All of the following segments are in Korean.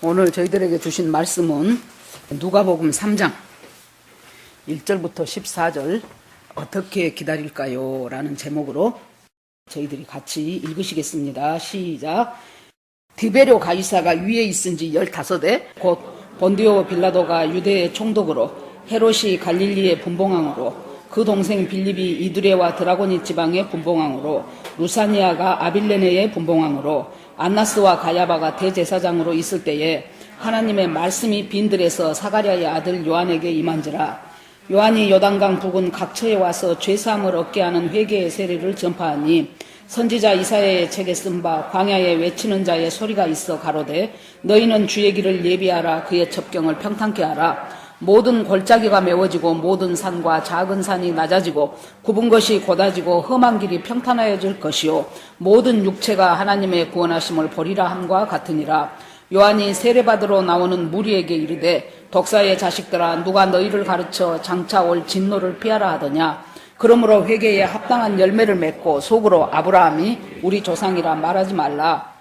오늘 저희들에게 주신 말씀은 누가복음 3장 1절부터 14절 어떻게 기다릴까요? 라는 제목으로 저희들이 같이 읽으시겠습니다. 시작. 디베료 가이사가 위에 있은지 15해 곧 본디오 빌라도가 유대의 총독으로 헤롯이 갈릴리의 분봉왕으로 그 동생 빌립이 이두레와 드라고니 지방의 분봉왕으로 루사니아가 아빌레네의 분봉왕으로 안나스와 가야바가 대제사장으로 있을 때에 하나님의 말씀이 빈들에서 사가랴의 아들 요한에게 임한지라. 요한이 요단강 부근 각처에 와서 죄사함을 얻게 하는 회개의 세례를 전파하니 선지자 이사야의 책에 쓴 바 광야에 외치는 자의 소리가 있어 가로되 너희는 주의 길을 예비하라. 그의 첩경을 평탄케 하라. 모든 골짜기가 메워지고 모든 산과 작은 산이 낮아지고 굽은 것이 곧아지고 험한 길이 평탄하여질 것이요 모든 육체가 하나님의 구원하심을 보리라 함과 같으니라. 요한이 세례받으러 나오는 무리에게 이르되 독사의 자식들아 누가 너희를 가르쳐 장차 올 진노를 피하라 하더냐. 그러므로 회개에 합당한 열매를 맺고 속으로 아브라함이 우리 조상이라 말하지 말라.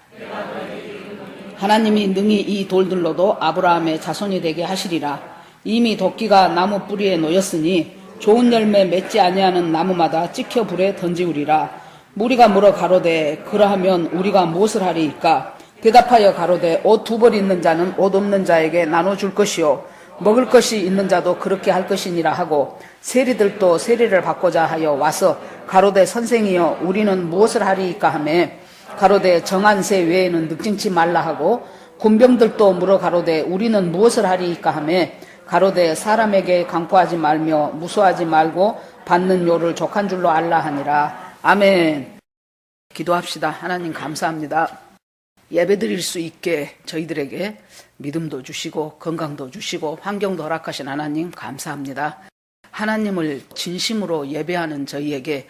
하나님이 능히 이 돌들로도 아브라함의 자손이 되게 하시리라. 이미 도끼가 나무 뿌리에 놓였으니 좋은 열매 맺지 아니하는 나무마다 찍혀 불에 던지우리라. 무리가 물어 가로되 그러하면 우리가 무엇을 하리이까? 대답하여 가로되 옷 2벌 있는 자는 옷 없는 자에게 나눠줄 것이요 먹을 것이 있는 자도 그렇게 할 것이니라 하고 세리들도 세례를 받고자 하여 와서 가로되 선생이여 우리는 무엇을 하리이까 하며 가로되 정한 새 외에는 늑증치 말라 하고 군병들도 물어 가로되 우리는 무엇을 하리이까 하며 가로되 사람에게 강포하지 말며 무수하지 말고 받는 요를 족한 줄로 알라 하니라. 아멘. 기도합시다. 하나님 감사합니다. 예배드릴 수 있게 저희들에게 믿음도 주시고 건강도 주시고 환경도 허락하신 하나님 감사합니다. 하나님을 진심으로 예배하는 저희에게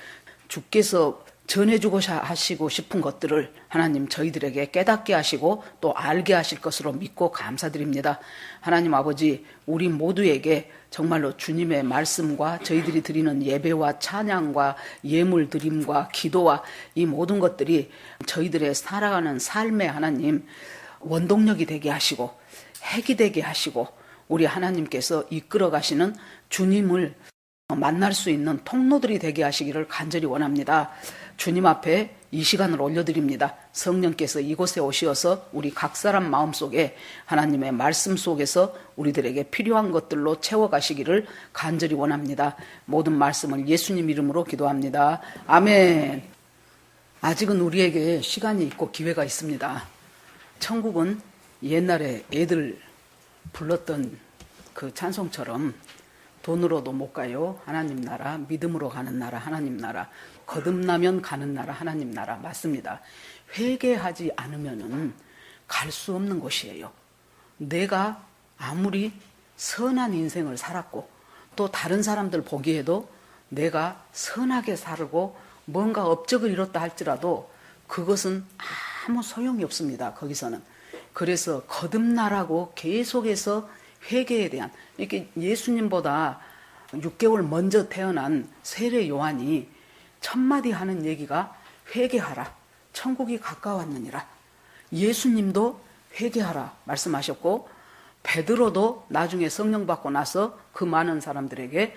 주께서 전해주고 하시고 싶은 것들을 하나님 저희들에게 깨닫게 하시고 또 알게 하실 것으로 믿고 감사드립니다. 하나님 아버지 우리 모두에게 정말로 주님의 말씀과 저희들이 드리는 예배와 찬양과 예물 드림과 기도와 이 모든 것들이 저희들의 살아가는 삶의 하나님 원동력이 되게 하시고 핵이 되게 하시고 우리 하나님께서 이끌어 가시는 주님을 만날 수 있는 통로들이 되게 하시기를 간절히 원합니다. 주님 앞에 이 시간을 올려드립니다. 성령께서 이곳에 오시어서 우리 각 사람 마음속에 하나님의 말씀 속에서 우리들에게 필요한 것들로 채워가시기를 간절히 원합니다. 모든 말씀을 예수님 이름으로 기도합니다. 아멘. 아직은 우리에게 시간이 있고 기회가 있습니다. 천국은 옛날에 애들 불렀던 그 찬송처럼 돈으로도 못 가요. 하나님 나라. 믿음으로 가는 나라. 하나님 나라. 거듭나면 가는 나라. 하나님 나라. 맞습니다. 회개하지 않으면은 갈 수 없는 곳이에요. 내가 아무리 선한 인생을 살았고 또 다른 사람들 보기에도 내가 선하게 살고 뭔가 업적을 이뤘다 할지라도 그것은 아무 소용이 없습니다. 거기서는. 그래서 거듭나라고 계속해서 회개에 대한 이렇게 예수님보다 6개월 먼저 태어난 세례 요한이 첫마디 하는 얘기가 회개하라. 천국이 가까웠느니라. 예수님도 회개하라 말씀하셨고 베드로도 나중에 성령 받고 나서 그 많은 사람들에게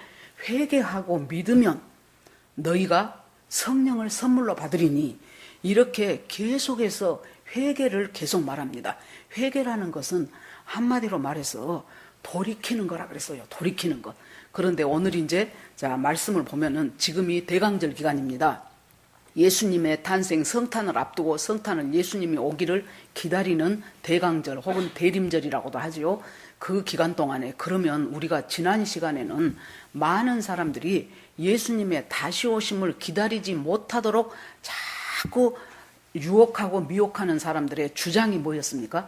회개하고 믿으면 너희가 성령을 선물로 받으리니 이렇게 계속해서 회개를 계속 말합니다. 회개라는 것은 한마디로 말해서 돌이키는 거라 그랬어요. 돌이키는 것. 그런데 오늘 이제 자 말씀을 보면은 지금이 대강절 기간입니다. 예수님의 탄생 성탄을 앞두고 성탄을 예수님이 오기를 기다리는 대강절 혹은 대림절이라고도 하지요. 그 기간 동안에 그러면 우리가 지난 시간에는 많은 사람들이 예수님의 다시 오심을 기다리지 못하도록 자꾸 유혹하고 미혹하는 사람들의 주장이 뭐였습니까?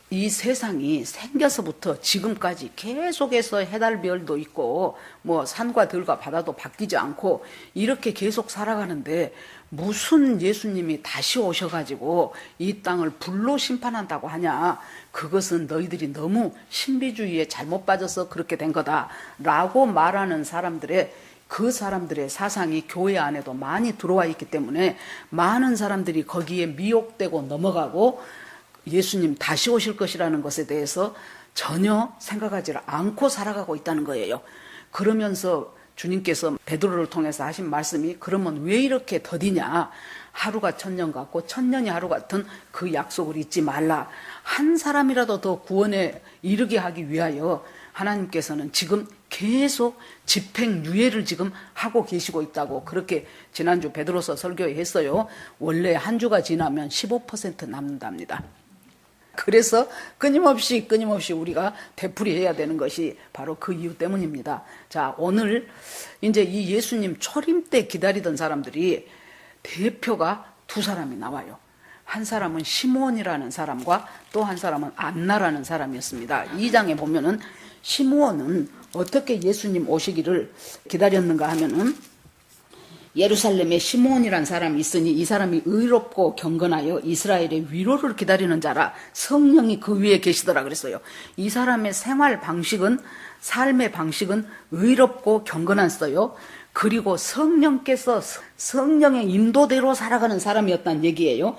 이 세상이 생겨서부터 지금까지 계속해서 해달별도 있고 뭐 산과 들과 바다도 바뀌지 않고 이렇게 계속 살아가는데 무슨 예수님이 다시 오셔가지고 이 땅을 불로 심판한다고 하냐. 그것은 너희들이 너무 신비주의에 잘못 빠져서 그렇게 된 거다라고 말하는 사람들의 그 사람들의 사상이 교회 안에도 많이 들어와 있기 때문에 많은 사람들이 거기에 미혹되고 넘어가고 예수님 다시 오실 것이라는 것에 대해서 전혀 생각하지 않고 살아가고 있다는 거예요. 그러면서 주님께서 베드로를 통해서 하신 말씀이 그러면 왜 이렇게 더디냐. 하루가 천년 같고 천년이 하루 같은 그 약속을 잊지 말라. 한 사람이라도 더 구원에 이르게 하기 위하여 하나님께서는 지금 계속 집행유예를 지금 하고 계시고 있다고 그렇게 지난주 베드로서 설교에 했어요. 원래 한 주가 지나면 15% 남는답니다. 그래서 끊임없이 우리가 되풀이해야 되는 것이 바로 그 이유 때문입니다. 자, 오늘 이제 이 예수님 초림 때 기다리던 사람들이 대표가 두 사람이 나와요. 한 사람은 시므온이라는 사람과 또 한 사람은 안나라는 사람이었습니다. 2장에 보면은 시므온은 어떻게 예수님 오시기를 기다렸는가 하면은 예루살렘에 시므온이라는 사람이 있으니 이 사람이 의롭고 경건하여 이스라엘의 위로를 기다리는 자라. 성령이 그 위에 계시더라 그랬어요. 이 사람의 생활 방식은, 삶의 방식은 의롭고 경건했어요. 그리고 성령께서 성령의 인도대로 살아가는 사람이었다는 얘기예요.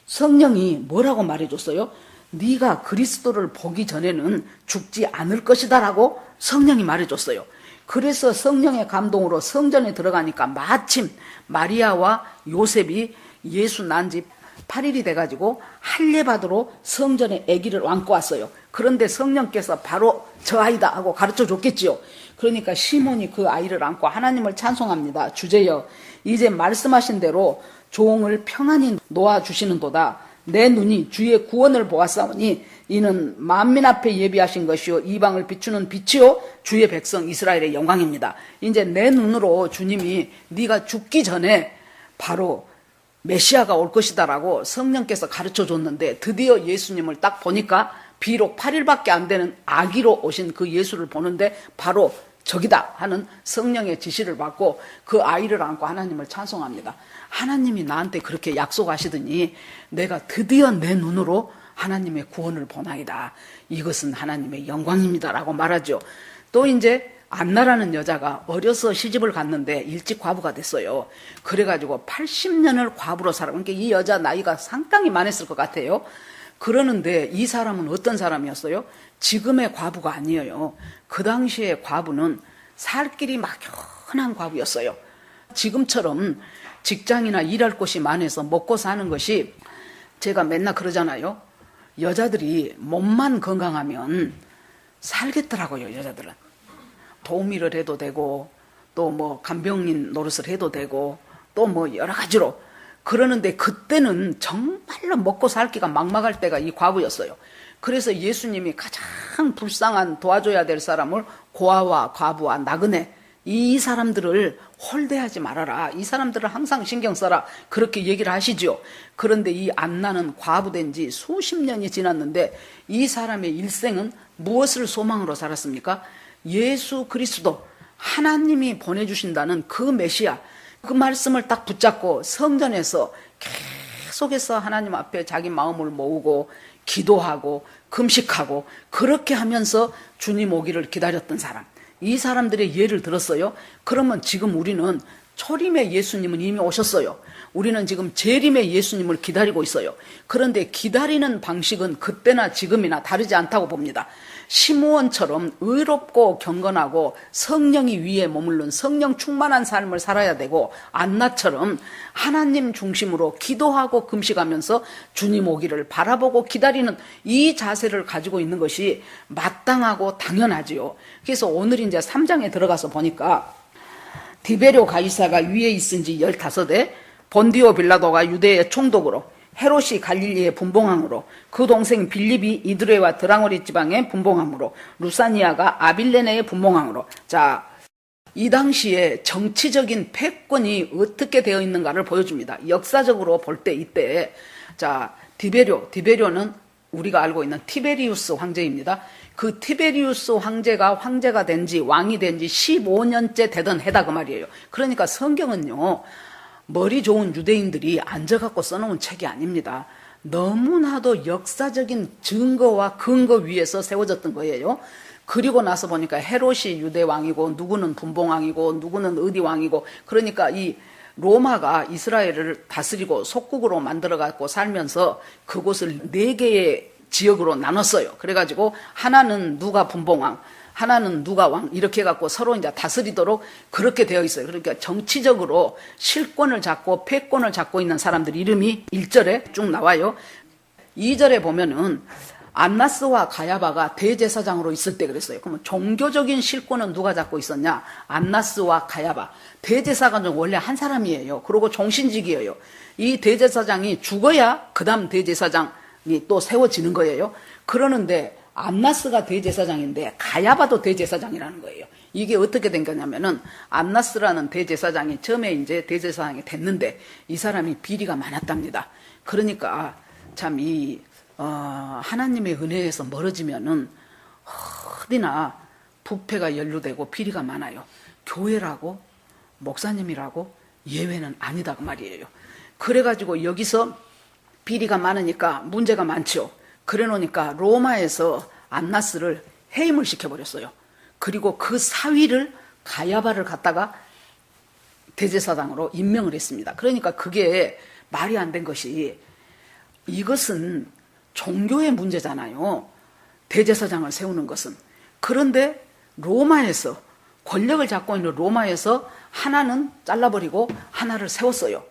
성령이 뭐라고 말해줬어요? 네가 그리스도를 보기 전에는 죽지 않을 것이다라고 성령이 말해줬어요. 그래서 성령의 감동으로 성전에 들어가니까 마침 마리아와 요셉이 예수 난 지 8일이 돼가지고 할례받으러 성전에 아기를 안고 왔어요. 그런데 성령께서 바로 저 아이다 하고 가르쳐 줬겠지요. 그러니까 시몬이 그 아이를 안고 하나님을 찬송합니다. 주제여 이제 말씀하신 대로 종을 평안히 놓아주시는도다. 내 눈이 주의 구원을 보았사오니 이는 만민 앞에 예비하신 것이요 이방을 비추는 빛이요 주의 백성 이스라엘의 영광입니다. 이제 내 눈으로 주님이 네가 죽기 전에 바로 메시아가 올 것이다라고 성령께서 가르쳐 줬는데 드디어 예수님을 딱 보니까 비록 8일밖에 안 되는 아기로 오신 그 예수를 보는데 바로 저기다 하는 성령의 지시를 받고 그 아이를 안고 하나님을 찬송합니다. 하나님이 나한테 그렇게 약속하시더니 내가 드디어 내 눈으로 하나님의 구원을 보나이다. 이것은 하나님의 영광입니다라고 말하죠. 또 이제 안나라는 여자가 어려서 시집을 갔는데 일찍 과부가 됐어요. 그래가지고 80년을 과부로 살아. 그러니까 이 여자 나이가 상당히 많았을 것 같아요. 그러는데 이 사람은 어떤 사람이었어요? 지금의 과부가 아니에요. 그 당시에 과부는 살 길이 막연한 과부였어요. 지금처럼 직장이나 일할 곳이 많아서 먹고 사는 것이 제가 맨날 그러잖아요. 여자들이 몸만 건강하면 살겠더라고요. 여자들은. 도우미를 해도 되고 또 뭐 간병인 노릇을 해도 되고 또 뭐 여러 가지로 그러는데 그때는 정말로 먹고 살기가 막막할 때가 이 과부였어요. 그래서 예수님이 가장 불쌍한 도와줘야 될 사람을 고아와 과부와 나그네 이 사람들을 홀대하지 말아라. 이 사람들을 항상 신경 써라. 그렇게 얘기를 하시죠. 그런데 이 안나는 과부된 지 수십 년이 지났는데 이 사람의 일생은 무엇을 소망으로 살았습니까? 예수 그리스도 하나님이 보내주신다는 그 메시아 그 말씀을 딱 붙잡고 성전에서 계속해서 하나님 앞에 자기 마음을 모으고 기도하고 금식하고 그렇게 하면서 주님 오기를 기다렸던 사람. 이 사람들의 예를 들었어요. 그러면 지금 우리는 초림의 예수님은 이미 오셨어요. 우리는 지금 재림의 예수님을 기다리고 있어요. 그런데 기다리는 방식은 그때나 지금이나 다르지 않다고 봅니다. 시므온처럼 의롭고 경건하고 성령이 위에 머무른 성령 충만한 삶을 살아야 되고 안나처럼 하나님 중심으로 기도하고 금식하면서 주님 오기를 바라보고 기다리는 이 자세를 가지고 있는 것이 마땅하고 당연하지요. 그래서 오늘 이제 3장에 들어가서 보니까 디베료 가이사가 위에 있은 지 15에 본디오 빌라도가 유대의 총독으로 헤롯이 갈릴리의 분봉왕으로 그 동생 빌립이 이드레와 드랑오리 지방의 분봉왕으로 루사니아가 아빌레네의 분봉왕으로 자, 이 당시에 정치적인 패권이 어떻게 되어 있는가를 보여줍니다. 역사적으로 볼 때 이때 자 디베료는 우리가 알고 있는 티베리우스 황제입니다. 그 티베리우스 황제가 된 지 왕이 된 지 15년째 되던 해다 그 말이에요. 그러니까 성경은요. 머리 좋은 유대인들이 앉아갖고 써놓은 책이 아닙니다. 너무나도 역사적인 증거와 근거 위에서 세워졌던 거예요. 그리고 나서 보니까 헤롯이 유대 왕이고 누구는 분봉 왕이고 누구는 어디 왕이고 그러니까 이 로마가 이스라엘을 다스리고 속국으로 만들어갖고 살면서 그곳을 4개의 지역으로 나눴어요. 그래가지고 하나는 누가 분봉왕, 하나는 누가 왕, 이렇게 해갖고 서로 이제 다스리도록 그렇게 되어 있어요. 그러니까 정치적으로 실권을 잡고 패권을 잡고 있는 사람들 이름이 1절에 쭉 나와요. 2절에 보면은 안나스와 가야바가 대제사장으로 있을 때 그랬어요. 그러면 종교적인 실권은 누가 잡고 있었냐? 안나스와 가야바. 대제사장은 원래 한 사람이에요. 그리고 종신직이에요. 이 대제사장이 죽어야 그 다음 대제사장이 또 세워지는 거예요. 그러는데 안나스가 대제사장인데 가야바도 대제사장이라는 거예요. 이게 어떻게 된 거냐면은 안나스라는 대제사장이 처음에 이제 대제사장이 됐는데 이 사람이 비리가 많았답니다. 그러니까 참 하나님의 은혜에서 멀어지면은 어디나 부패가 연루되고 비리가 많아요. 교회라고 목사님이라고 예외는 아니다 그 말이에요. 그래가지고 여기서 비리가 많으니까 문제가 많죠. 그래 놓으니까 로마에서 안나스를 해임을 시켜버렸어요. 그리고 그 사위를 가야바를 갖다가 대제사장으로 임명을 했습니다. 그러니까 그게 말이 안 된 것이 이것은 종교의 문제잖아요. 대제사장을 세우는 것은. 그런데 로마에서 권력을 잡고 있는 로마에서 하나는 잘라버리고 하나를 세웠어요.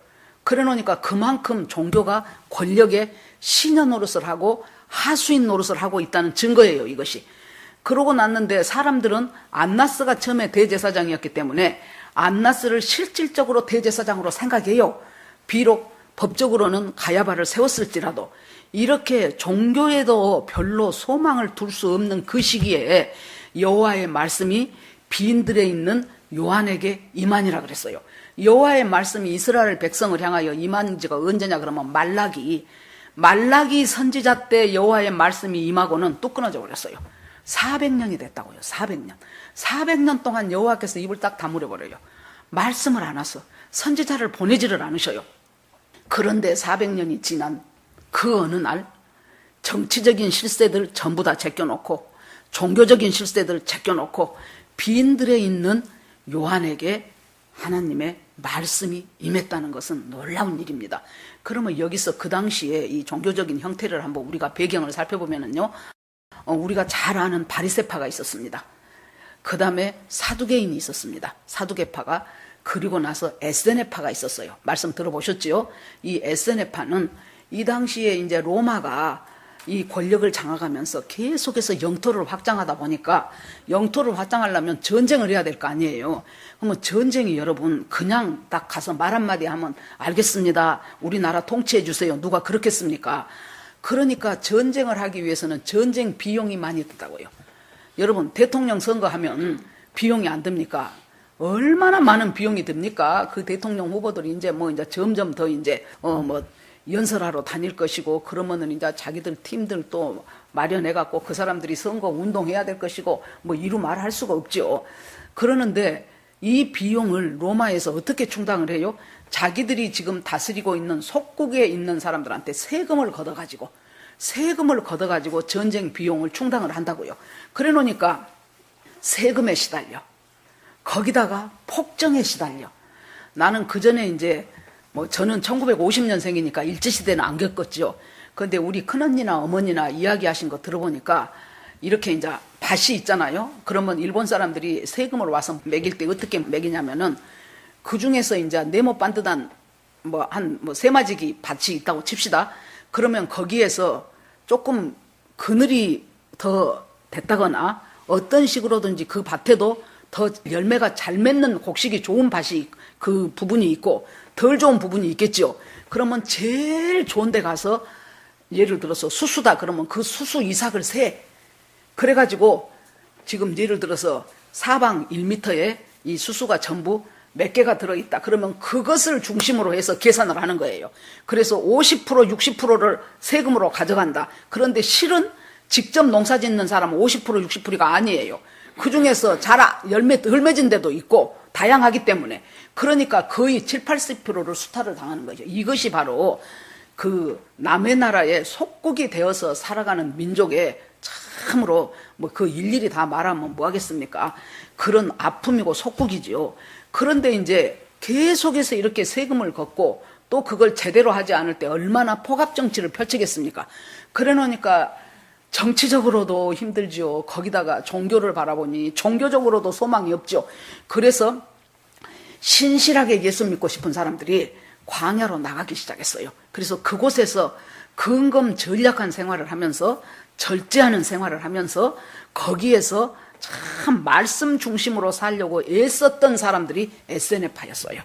그래 놓으니까 그만큼 종교가 권력의 신여 노릇을 하고 하수인 노릇을 하고 있다는 증거예요, 이것이. 그러고 났는데 사람들은 안나스가 처음에 대제사장이었기 때문에 안나스를 실질적으로 대제사장으로 생각해요. 비록 법적으로는 가야바를 세웠을지라도. 이렇게 종교에도 별로 소망을 둘 수 없는 그 시기에 여호와의 말씀이 빈들에 있는 요한에게 임하니라 그랬어요. 여호와의 말씀이 이스라엘 백성을 향하여 임한 지가 언제냐 그러면 말라기 선지자 때 여호와의 말씀이 임하고는 뚝 끊어져 버렸어요. 400년이 됐다고요. 400년. 400년 동안 여호와께서 입을 딱 다물어 버려요. 말씀을 안 와서 선지자를 보내지를 않으셔요. 그런데 400년이 지난 그 어느 날 정치적인 실세들 전부 다 제껴놓고 종교적인 실세들 제껴놓고 빈들에 있는 요한에게 하나님의 말씀이 임했다는 것은 놀라운 일입니다. 그러면 여기서 그 당시에 이 종교적인 형태를 한번 우리가 배경을 살펴보면은요, 우리가 잘 아는 바리새파가 있었습니다. 그 다음에 사두개인이 있었습니다. 사두개파가. 그리고 나서 에세네파가 있었어요. 말씀 들어보셨지요? 이 에세네파는 이 당시에 이제 로마가 이 권력을 장악하면서 계속해서 영토를 확장하다 보니까 영토를 확장하려면 전쟁을 해야 될 거 아니에요. 그러면 전쟁이 여러분 그냥 딱 가서 말 한마디 하면 알겠습니다. 우리나라 통치해 주세요. 누가 그렇겠습니까? 그러니까 전쟁을 하기 위해서는 전쟁 비용이 많이 든다고요. 여러분 대통령 선거하면 비용이 안 듭니까? 얼마나 많은 비용이 듭니까? 그 대통령 후보들이 이제 점점 더 연설하러 다닐 것이고, 그러면은 이제 자기들 팀들 또 마련해갖고 그 사람들이 선거 운동해야 될 것이고, 이루 말할 수가 없죠. 그러는데 이 비용을 로마에서 어떻게 충당을 해요? 자기들이 지금 다스리고 있는 속국에 있는 사람들한테 세금을 걷어가지고 전쟁 비용을 충당을 한다고요. 그래 놓으니까 세금에 시달려. 거기다가 폭정에 시달려. 나는 그 전에 이제 저는 1950년생이니까 일제시대는 안 겪었죠. 그런데 우리 큰언니나 어머니나 이야기하신 거 들어보니까 이렇게 이제 밭이 있잖아요. 그러면 일본 사람들이 세금을 와서 매길 때 어떻게 매기냐면은 그 중에서 이제 네모 반듯한 세마지기 밭이 있다고 칩시다. 그러면 거기에서 조금 그늘이 더 됐다거나 어떤 식으로든지 그 밭에도 더 열매가 잘 맺는 곡식이 좋은 밭이 그 부분이 있고 덜 좋은 부분이 있겠죠. 그러면 제일 좋은 데 가서 예를 들어서 수수다 그러면 그 수수 이삭을 세. 그래가지고 지금 예를 들어서 사방 1m에 이 수수가 전부 몇 개가 들어있다. 그러면 그것을 중심으로 해서 계산을 하는 거예요. 그래서 50% 60%를 세금으로 가져간다. 그런데 실은 직접 농사 짓는 사람은 50% 60%가 아니에요. 그 중에서 열매 덜 맺은 데도 있고 다양하기 때문에 그러니까 거의 7, 80%를 수탈을 당하는 거죠. 이것이 바로 그 남의 나라의 속국이 되어서 살아가는 민족의 참으로 그 일일이 다 말하면 뭐 하겠습니까? 그런 아픔이고 속국이지요. 그런데 이제 계속해서 이렇게 세금을 걷고 또 그걸 제대로 하지 않을 때 얼마나 포갑정치를 펼치겠습니까? 그래 놓으니까 정치적으로도 힘들죠. 거기다가 종교를 바라보니 종교적으로도 소망이 없죠. 그래서 신실하게 예수 믿고 싶은 사람들이 광야로 나가기 시작했어요. 그래서 그곳에서 근검절약한 생활을 하면서 절제하는 생활을 하면서 거기에서 참 말씀 중심으로 살려고 애썼던 사람들이 SNF파였어요.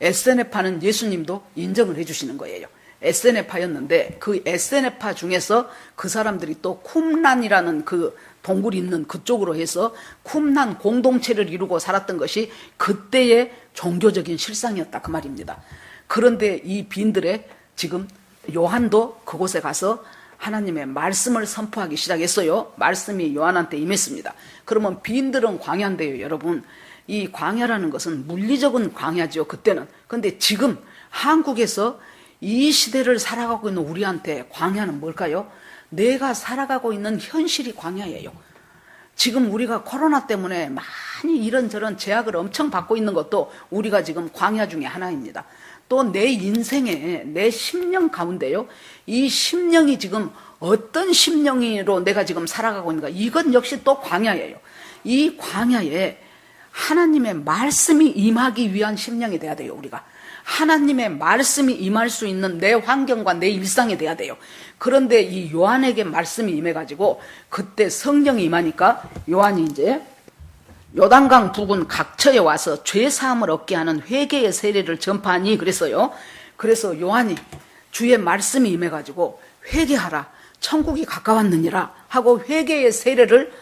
SNF파는 예수님도 인정을 해주시는 거예요. SNF파였는데 그 SNF파 중에서 그 사람들이 또 쿰란이라는 그 동굴이 있는 그쪽으로 해서 쿰란 공동체를 이루고 살았던 것이 그때의 종교적인 실상이었다 그 말입니다. 그런데 이 빈들에 지금 요한도 그곳에 가서 하나님의 말씀을 선포하기 시작했어요. 말씀이 요한한테 임했습니다. 그러면 빈들은 광야인데요, 여러분. 이 광야라는 것은 물리적인 광야죠, 그때는. 근데 지금 한국에서 이 시대를 살아가고 있는 우리한테 광야는 뭘까요? 내가 살아가고 있는 현실이 광야예요. 지금 우리가 코로나 때문에 많이 이런저런 제약을 엄청 받고 있는 것도 우리가 지금 광야 중에 하나입니다. 또 내 인생에 내 심령 가운데요, 이 심령이 지금 어떤 심령으로 내가 지금 살아가고 있는가, 이건 역시 또 광야예요. 이 광야에 하나님의 말씀이 임하기 위한 심령이 돼야 돼요. 우리가 하나님의 말씀이 임할 수 있는 내 환경과 내 일상이 돼야 돼요. 그런데 이 요한에게 말씀이 임해가지고 그때 성령이 임하니까 요한이 이제 요단강 부근 각처에 와서 죄사함을 얻게 하는 회개의 세례를 전파하니 그랬어요. 그래서 요한이 주의 말씀이 임해가지고 회개하라, 천국이 가까웠느니라 하고 회개의 세례를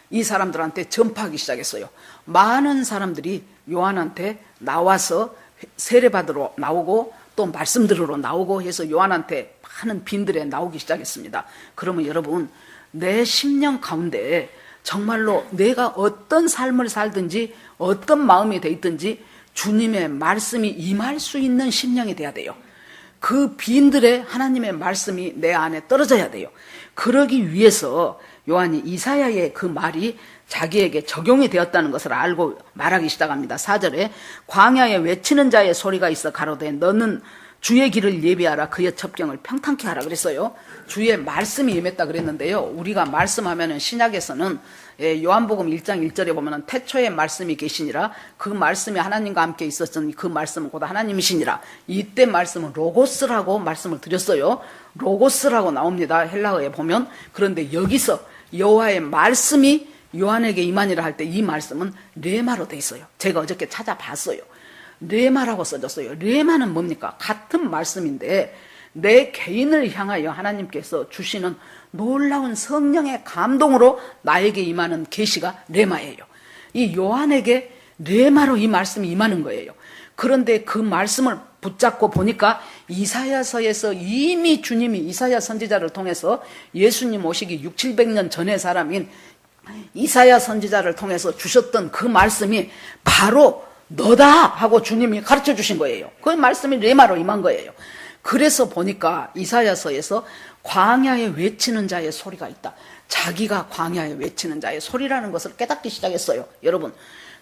이 사람들한테 전파하기 시작했어요. 많은 사람들이 요한한테 나와서 세례받으러 나오고 또 말씀 들으러 나오고 해서 요한한테 많은 빈들에 나오기 시작했습니다. 그러면 여러분, 내 심령 가운데 정말로 내가 어떤 삶을 살든지 어떤 마음이 돼 있든지 주님의 말씀이 임할 수 있는 심령이 돼야 돼요. 그 빈들에 하나님의 말씀이 내 안에 떨어져야 돼요. 그러기 위해서 요한이 이사야의 그 말이 자기에게 적용이 되었다는 것을 알고 말하기 시작합니다. 4절에 광야에 외치는 자의 소리가 있어 가로되 너는 주의 길을 예비하라, 그의 첩경을 평탄케 하라 그랬어요. 주의 말씀이 임했다 그랬는데요. 우리가 말씀하면은 신약에서는 요한복음 1장 1절에 보면은 태초에 말씀이 계시니라, 그 말씀이 하나님과 함께 있었으니 그 말씀은 곧 하나님이시니라. 이때 말씀은 로고스라고 말씀을 드렸어요. 로고스라고 나옵니다, 헬라어에 보면. 그런데 여기서 여호와의 말씀이 요한에게 임하니라 할 때 이 말씀은 레마로 돼 있어요. 제가 어저께 찾아봤어요. 레마라고 써졌어요. 레마는 뭡니까? 같은 말씀인데 내 개인을 향하여 하나님께서 주시는 놀라운 성령의 감동으로 나에게 임하는 계시가 레마예요. 이 요한에게 레마로 이 말씀이 임하는 거예요. 그런데 그 말씀을 붙잡고 보니까 이사야서에서 이미 주님이 이사야 선지자를 통해서 예수님 오시기 600~700년 전의 사람인 이사야 선지자를 통해서 주셨던 그 말씀이 바로 너다 하고 주님이 가르쳐 주신 거예요. 그 말씀이 레마로 임한 거예요. 그래서 보니까 이사야서에서 광야에 외치는 자의 소리가 있다. 자기가 광야에 외치는 자의 소리라는 것을 깨닫기 시작했어요. 여러분,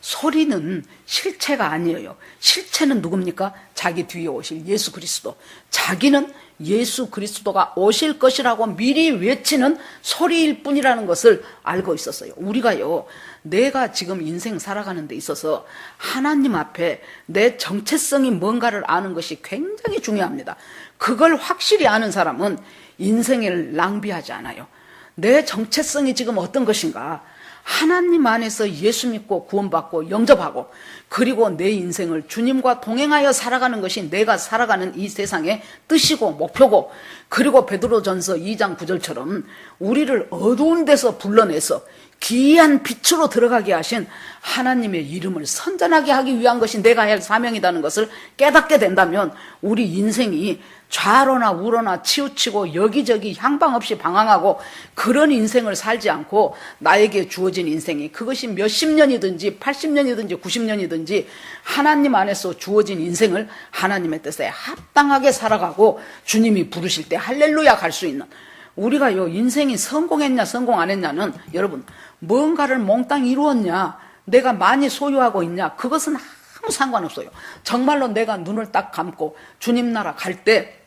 소리는 실체가 아니에요. 실체는 누굽니까? 자기 뒤에 오실 예수 그리스도. 자기는 예수 그리스도가 오실 것이라고 미리 외치는 소리일 뿐이라는 것을 알고 있었어요. 우리가요, 내가 지금 인생 살아가는 데 있어서 하나님 앞에 내 정체성이 뭔가를 아는 것이 굉장히 중요합니다. 그걸 확실히 아는 사람은 인생을 낭비하지 않아요. 내 정체성이 지금 어떤 것인가, 하나님 안에서 예수 믿고 구원받고 영접하고 그리고 내 인생을 주님과 동행하여 살아가는 것이 내가 살아가는 이 세상의 뜻이고 목표고, 그리고 베드로전서 2장 9절처럼 우리를 어두운 데서 불러내서 기이한 빛으로 들어가게 하신 하나님의 이름을 선전하게 하기 위한 것이 내가 할 사명이라는 것을 깨닫게 된다면 우리 인생이 좌로나 우로나 치우치고 여기저기 향방 없이 방황하고 그런 인생을 살지 않고 나에게 주어진 인생이 그것이 몇십 년이든지 80년이든지 90년이든지 하나님 안에서 주어진 인생을 하나님의 뜻에 합당하게 살아가고 주님이 부르실 때 할렐루야 갈 수 있는, 우리가요 인생이 성공했냐 성공 안 했냐는 여러분 뭔가를 몽땅 이루었냐 내가 많이 소유하고 있냐 그것은 아무 상관없어요. 정말로 내가 눈을 딱 감고 주님 나라 갈 때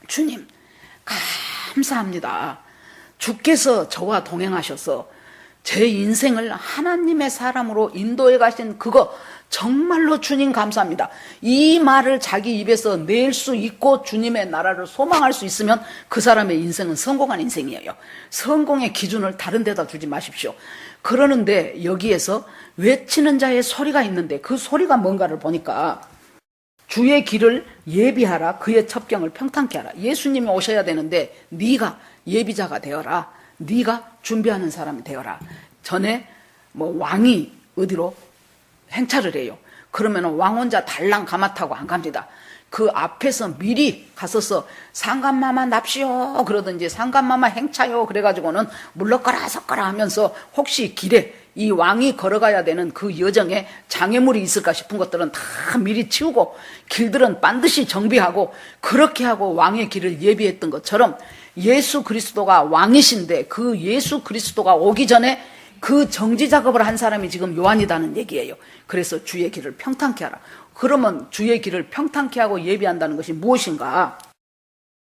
주님 감사합니다. 주께서 저와 동행하셔서 제 인생을 하나님의 사람으로 인도해 가신 그거 정말로 주님 감사합니다. 이 말을 자기 입에서 낼 수 있고 주님의 나라를 소망할 수 있으면 그 사람의 인생은 성공한 인생이에요. 성공의 기준을 다른 데다 두지 마십시오. 그러는데 여기에서 외치는 자의 소리가 있는데 그 소리가 뭔가를 보니까 주의 길을 예비하라. 그의 첩경을 평탄케 하라. 예수님이 오셔야 되는데 네가 예비자가 되어라. 네가 준비하는 사람이 되어라. 전에 왕이 어디로 행차를 해요. 그러면 왕 혼자 달랑 가마타고 안 갑니다. 그 앞에서 미리 갔어서 상감마마 납시오 그러든지 상감마마 행차요 그래가지고는 물러거라 섰거라 하면서 혹시 길에 이 왕이 걸어가야 되는 그 여정에 장애물이 있을까 싶은 것들은 다 미리 치우고 길들은 반드시 정비하고 그렇게 하고 왕의 길을 예비했던 것처럼 예수 그리스도가 왕이신데 그 예수 그리스도가 오기 전에 그 정지 작업을 한 사람이 지금 요한이라는 얘기예요. 그래서 주의 길을 평탄케 하라. 그러면 주의 길을 평탄케 하고 예비한다는 것이 무엇인가?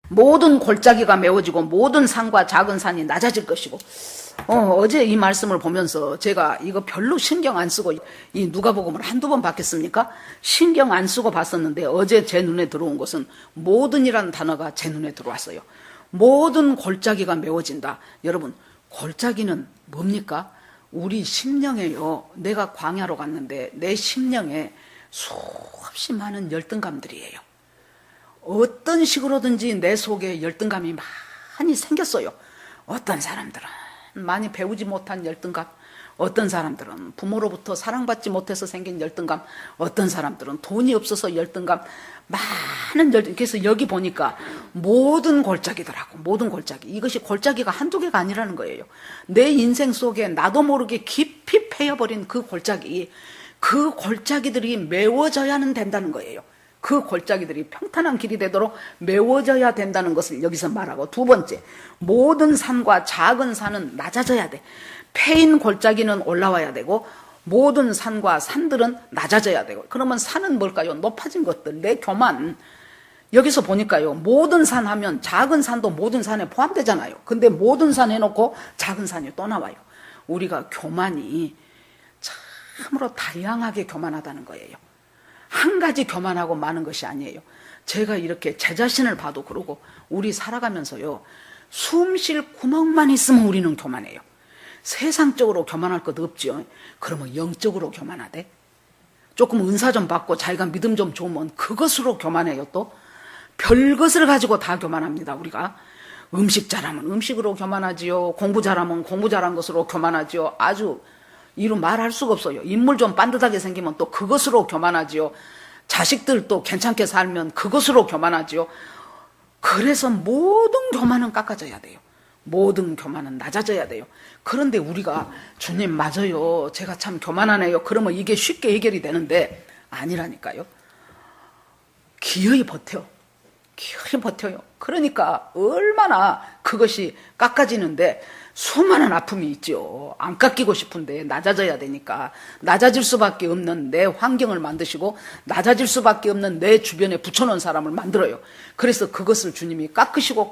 모든 골짜기가 메워지고 모든 산과 작은 산이 낮아질 것이고 어제 이 말씀을 보면서 제가 이거 별로 신경 안 쓰고 이 누가복음을 한두 번 봤겠습니까? 신경 안 쓰고 봤었는데 어제 제 눈에 들어온 것은 모든이라는 단어가 제 눈에 들어왔어요. 모든 골짜기가 메워진다. 여러분 골짜기는 뭡니까? 우리 심령에요. 내가 광야로 갔는데 내 심령에 수없이 많은 열등감들이에요. 어떤 식으로든지 내 속에 열등감이 많이 생겼어요. 어떤 사람들은 많이 배우지 못한 열등감, 어떤 사람들은 부모로부터 사랑받지 못해서 생긴 열등감, 어떤 사람들은 돈이 없어서 열등감, 많은 열등. 그래서 여기 보니까 모든 골짜기더라고. 모든 골짜기. 이것이 골짜기가 한두 개가 아니라는 거예요. 내 인생 속에 나도 모르게 깊이 패여버린 그 골짜기, 그 골짜기들이 메워져야는 된다는 거예요. 그 골짜기들이 평탄한 길이 되도록 메워져야 된다는 것을 여기서 말하고, 두 번째, 모든 산과 작은 산은 낮아져야 돼. 패인 골짜기는 올라와야 되고 모든 산과 산들은 낮아져야 되고. 그러면 산은 뭘까요? 높아진 것들, 내 교만. 여기서 보니까요, 모든 산 하면 작은 산도 모든 산에 포함되잖아요. 근데 모든 산 해놓고 작은 산이 또 나와요. 우리가 교만이 참으로 다양하게 교만하다는 거예요. 한 가지 교만하고 많은 것이 아니에요. 제가 이렇게 제 자신을 봐도 그러고 우리 살아가면서요, 숨 쉴 구멍만 있으면 우리는 교만해요. 세상적으로 교만할 것 없죠. 그러면 영적으로 교만하대? 조금 은사 좀 받고 자기가 믿음 좀 좋으면 그것으로 교만해요. 또 별것을 가지고 다 교만합니다. 우리가 음식 잘하면 음식으로 교만하지요. 공부 잘하면 공부 잘한 것으로 교만하지요. 아주 이루 말할 수가 없어요. 인물 좀 반듯하게 생기면 또 그것으로 교만하지요. 자식들 또 괜찮게 살면 그것으로 교만하지요. 그래서 모든 교만은 깎아져야 돼요. 모든 교만은 낮아져야 돼요. 그런데 우리가 주님 맞아요, 제가 참 교만하네요, 그러면 이게 쉽게 해결이 되는데 아니라니까요. 기어이 버텨요. 그러니까 얼마나 그것이 깎아지는데 수많은 아픔이 있죠. 안 깎이고 싶은데 낮아져야 되니까 낮아질 수밖에 없는 내 환경을 만드시고 낮아질 수밖에 없는 내 주변에 붙여놓은 사람을 만들어요. 그래서 그것을 주님이 깎으시고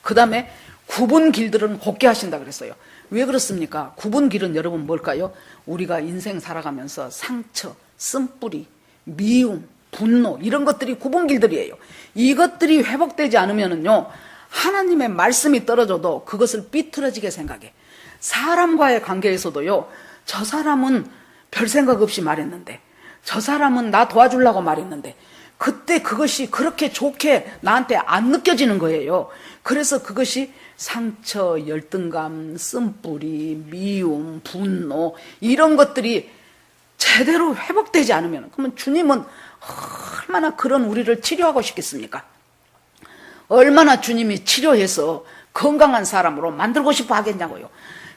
그 다음에 굽은 길들은 곱게 하신다 그랬어요. 왜 그렇습니까? 굽은 길은 여러분 뭘까요? 우리가 인생 살아가면서 상처, 쓴뿌리, 미움, 분노, 이런 것들이 굽은 길들이에요. 이것들이 회복되지 않으면은요, 하나님의 말씀이 떨어져도 그것을 삐뚤어지게 생각해. 사람과의 관계에서도요, 저 사람은 별 생각 없이 말했는데, 저 사람은 나 도와주려고 말했는데, 그때 그것이 그렇게 좋게 나한테 안 느껴지는 거예요. 그래서 그것이 상처, 열등감, 쓴뿌리, 미움, 분노, 이런 것들이 제대로 회복되지 않으면, 그러면 주님은 얼마나 그런 우리를 치료하고 싶겠습니까? 얼마나 주님이 치료해서 건강한 사람으로 만들고 싶어 하겠냐고요.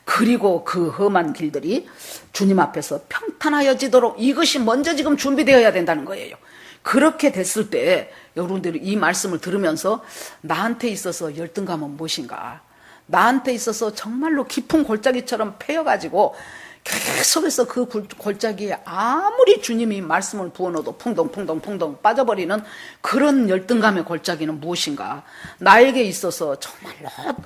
그리고 그 험한 길들이 주님 앞에서 평탄하여지도록 이것이 먼저 지금 준비되어야 된다는 거예요. 그렇게 됐을 때 여러분들이 이 말씀을 들으면서 나한테 있어서 열등감은 무엇인가? 나한테 있어서 정말로 깊은 골짜기처럼 패여가지고 계속해서 그 골짜기에 아무리 주님이 말씀을 부어넣어도 풍덩풍덩 빠져버리는 그런 열등감의 골짜기는 무엇인가? 나에게 있어서 정말로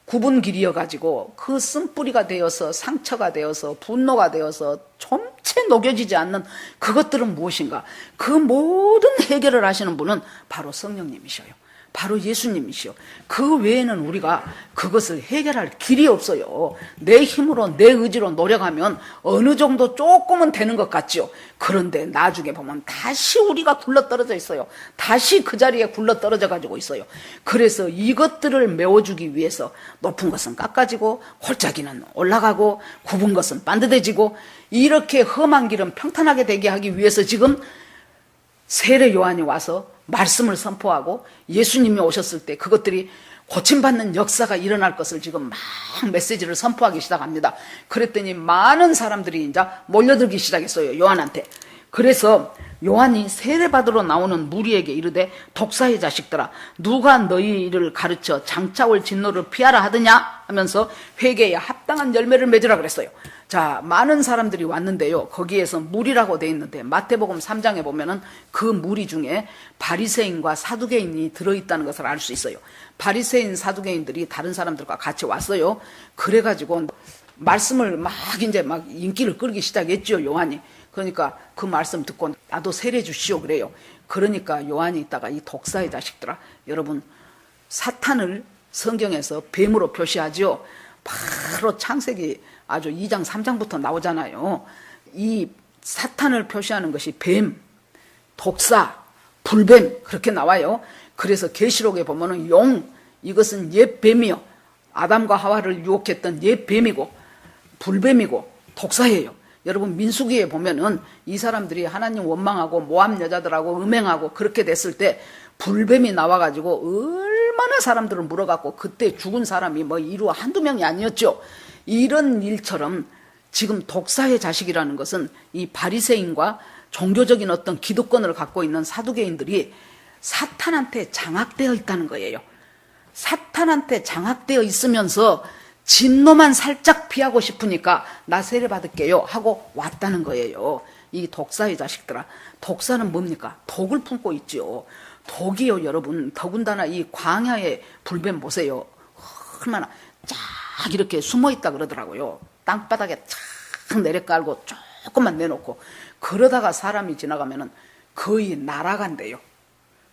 굽은 길이어가지고 그 쓴뿌리가 되어서 상처가 되어서 분노가 되어서 전체 녹여지지 않는 그것들은 무엇인가? 그 모든 해결을 하시는 분은 바로 성령님이셔요. 바로 예수님이시요. 그 외에는 우리가 그것을 해결할 길이 없어요. 내 힘으로 내 의지로 노력하면 어느 정도 조금은 되는 것 같지요. 그런데 나중에 보면 다시 우리가 굴러떨어져 있어요. 다시 그 자리에 굴러떨어져 가지고 있어요. 그래서 이것들을 메워주기 위해서 높은 것은 깎아지고 골짜기는 올라가고 굽은 것은 반듯해지고 이렇게 험한 길은 평탄하게 되게 하기 위해서 지금 세례 요한이 와서 말씀을 선포하고 예수님이 오셨을 때 그것들이 고침받는 역사가 일어날 것을 지금 막 메시지를 선포하기 시작합니다. 그랬더니 많은 사람들이 이제 몰려들기 시작했어요. 요한한테. 그래서 요한이 세례받으러 나오는 무리에게 이르되 독사의 자식들아 누가 너희를 가르쳐 장차올 진노를 피하라 하더냐 하면서 회개에 합당한 열매를 맺으라 그랬어요. 자, 많은 사람들이 왔는데요. 거기에서 무리라고 돼 있는데 마태복음 3장에 보면은 그 무리 중에 바리새인과 사두개인이 들어있다는 것을 알 수 있어요. 바리새인 사두개인들이 다른 사람들과 같이 왔어요. 그래가지고 말씀을 막 인기를 끌기 시작했죠, 요한이. 그러니까 그 말씀 듣고 나도 세례 주시오 그래요. 그러니까 요한이 있다가 이 독사의 자식들아, 여러분 사탄을 성경에서 뱀으로 표시하죠. 바로 창세기 아주 2장 3장부터 나오잖아요. 이 사탄을 표시하는 것이 뱀, 독사, 불뱀 그렇게 나와요. 그래서 계시록에 보면은 용, 이것은 옛 뱀이요. 아담과 하와를 유혹했던 옛 뱀이고 불뱀이고 독사예요. 여러분 민수기에 보면은 이 사람들이 하나님 원망하고 모함 여자들하고 음행하고 그렇게 됐을 때 불뱀이 나와가지고 얼마나 사람들을 물어갖고 그때 죽은 사람이 뭐 이루 한두 명이 아니었죠. 이런 일처럼 지금 독사의 자식이라는 것은 이 바리새인과 종교적인 어떤 기득권을 갖고 있는 사두개인들이 사탄한테 장악되어 있다는 거예요. 사탄한테 장악되어 있으면서 진노만 살짝 피하고 싶으니까 나 세례 받을게요 하고 왔다는 거예요. 이 독사의 자식들아, 독사는 뭡니까? 독을 품고 있죠. 독이요, 여러분. 더군다나 이 광야의 불뱀 보세요. 얼마나 쫙 이렇게 숨어 있다 그러더라고요. 땅바닥에 착 내려깔고 조금만 내놓고 그러다가 사람이 지나가면은 거의 날아간대요.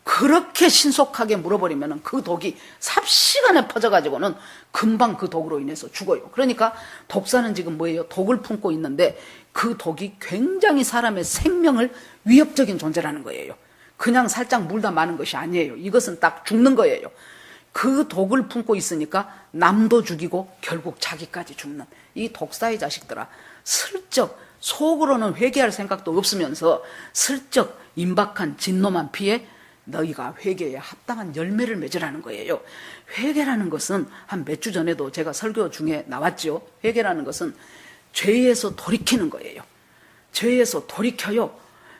그렇게 신속하게 물어버리면 그 독이 삽시간에 퍼져가지고는 금방 그 독으로 인해서 죽어요. 그러니까 독사는 지금 뭐예요? 독을 품고 있는데 그 독이 굉장히 사람의 생명을 위협적인 존재라는 거예요. 그냥 살짝 물다 마는 것이 아니에요. 이것은 딱 죽는 거예요. 그 독을 품고 있으니까 남도 죽이고 결국 자기까지 죽는 이 독사의 자식들아, 슬쩍 속으로는 회개할 생각도 없으면서 슬쩍 임박한 진노만 피해 너희가 회개에 합당한 열매를 맺으라는 거예요. 회개라는 것은 한 몇 주 전에도 제가 설교 중에 나왔죠. 회개라는 것은 죄에서 돌이키는 거예요. 죄에서 돌이켜요.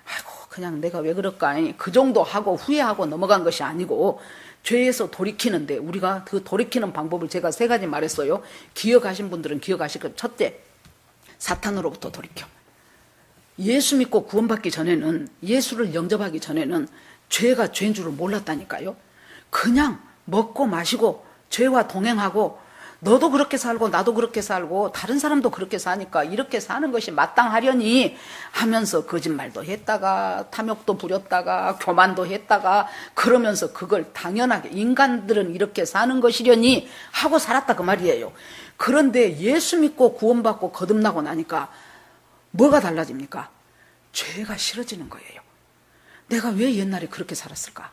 아이고 그냥 내가 왜 그럴까 그 정도 하고 후회하고 넘어간 것이 아니고 죄에서 돌이키는데 우리가 그 돌이키는 방법을 제가 3가지 말했어요. 기억하신 분들은 기억하실 거예요. 첫째, 사탄으로부터 돌이켜. 예수 믿고 구원받기 전에는, 예수를 영접하기 전에는 죄가 죄인 줄을 몰랐다니까요. 그냥 먹고 마시고 죄와 동행하고 너도 그렇게 살고 나도 그렇게 살고 다른 사람도 그렇게 사니까 이렇게 사는 것이 마땅하려니 하면서 거짓말도 했다가 탐욕도 부렸다가 교만도 했다가 그러면서 그걸 당연하게 인간들은 이렇게 사는 것이려니 하고 살았다 그 말이에요. 그런데 예수 믿고 구원받고 거듭나고 나니까 뭐가 달라집니까? 죄가 싫어지는 거예요. 내가 왜 옛날에 그렇게 살았을까?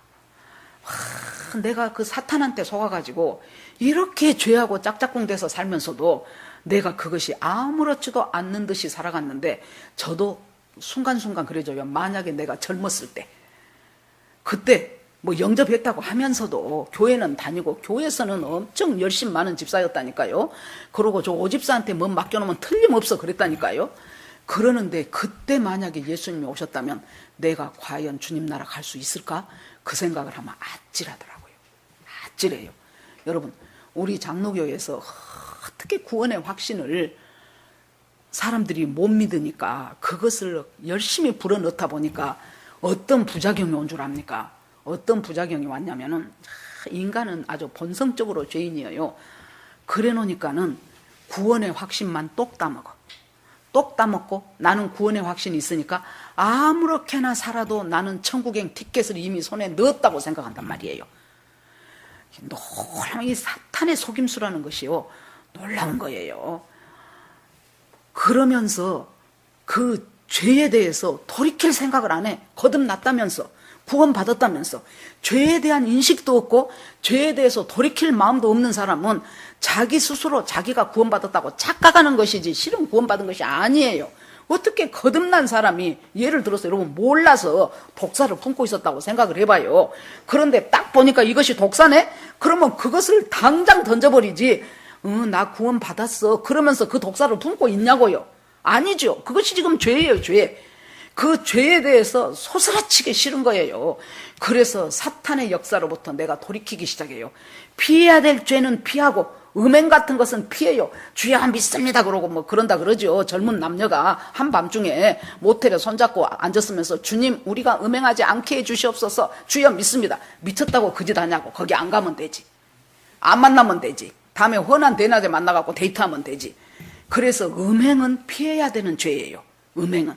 내가 그 사탄한테 속아가지고 이렇게 죄하고 짝짝꿍 돼서 살면서도 내가 그것이 아무렇지도 않는 듯이 살아갔는데 저도 순간순간 그래져요. 만약에 내가 젊었을 때 그때 뭐 영접했다고 하면서도 교회는 다니고 교회에서는 엄청 열심 많은 집사였다니까요. 그러고 저 오집사한테 뭐 맡겨놓으면 틀림없어 그랬다니까요. 그러는데 그때 만약에 예수님이 오셨다면 내가 과연 주님 나라 갈 수 있을까? 그 생각을 하면 아찔하더라고요. 아찔해요. 여러분 우리 장로교회에서 어떻게 구원의 확신을 사람들이 못 믿으니까 그것을 열심히 불어넣다 보니까 어떤 부작용이 온 줄 압니까? 어떤 부작용이 왔냐면은 인간은 아주 본성적으로 죄인이에요. 그래 놓으니까는 구원의 확신만 똑 따먹어. 똑 따먹고 나는 구원의 확신이 있으니까 아무렇게나 살아도 나는 천국행 티켓을 이미 손에 넣었다고 생각한단 말이에요. 놀라운 이 사탄의 속임수라는 것이요, 놀라운 거예요. 그러면서 그 죄에 대해서 돌이킬 생각을 안 해. 거듭났다면서, 구원받았다면서, 죄에 대한 인식도 없고 죄에 대해서 돌이킬 마음도 없는 사람은 자기 스스로 자기가 구원받았다고 착각하는 것이지 실은 구원받은 것이 아니에요. 어떻게 거듭난 사람이, 예를 들어서 여러분 몰라서 독사를 품고 있었다고 생각을 해봐요. 그런데 딱 보니까 이것이 독사네? 그러면 그것을 당장 던져버리지, 나 구원받았어 그러면서 그 독사를 품고 있냐고요? 아니죠. 그것이 지금 죄예요, 죄. 그 죄에 대해서 소스라치게 싫은 거예요. 그래서 사탄의 역사로부터 내가 돌이키기 시작해요. 피해야 될 죄는 피하고 음행 같은 것은 피해요. 주여 믿습니다 그러고 뭐 그런다 그러죠. 젊은 남녀가 한밤중에 모텔에 손잡고 앉았으면서 주님 우리가 음행하지 않게 해주시옵소서. 주여 믿습니다. 미쳤다고 그 짓 하냐고. 거기 안 가면 되지. 안 만나면 되지. 다음에 훤한 대낮에 만나갖고 데이트하면 되지. 그래서 음행은 피해야 되는 죄예요. 음행은.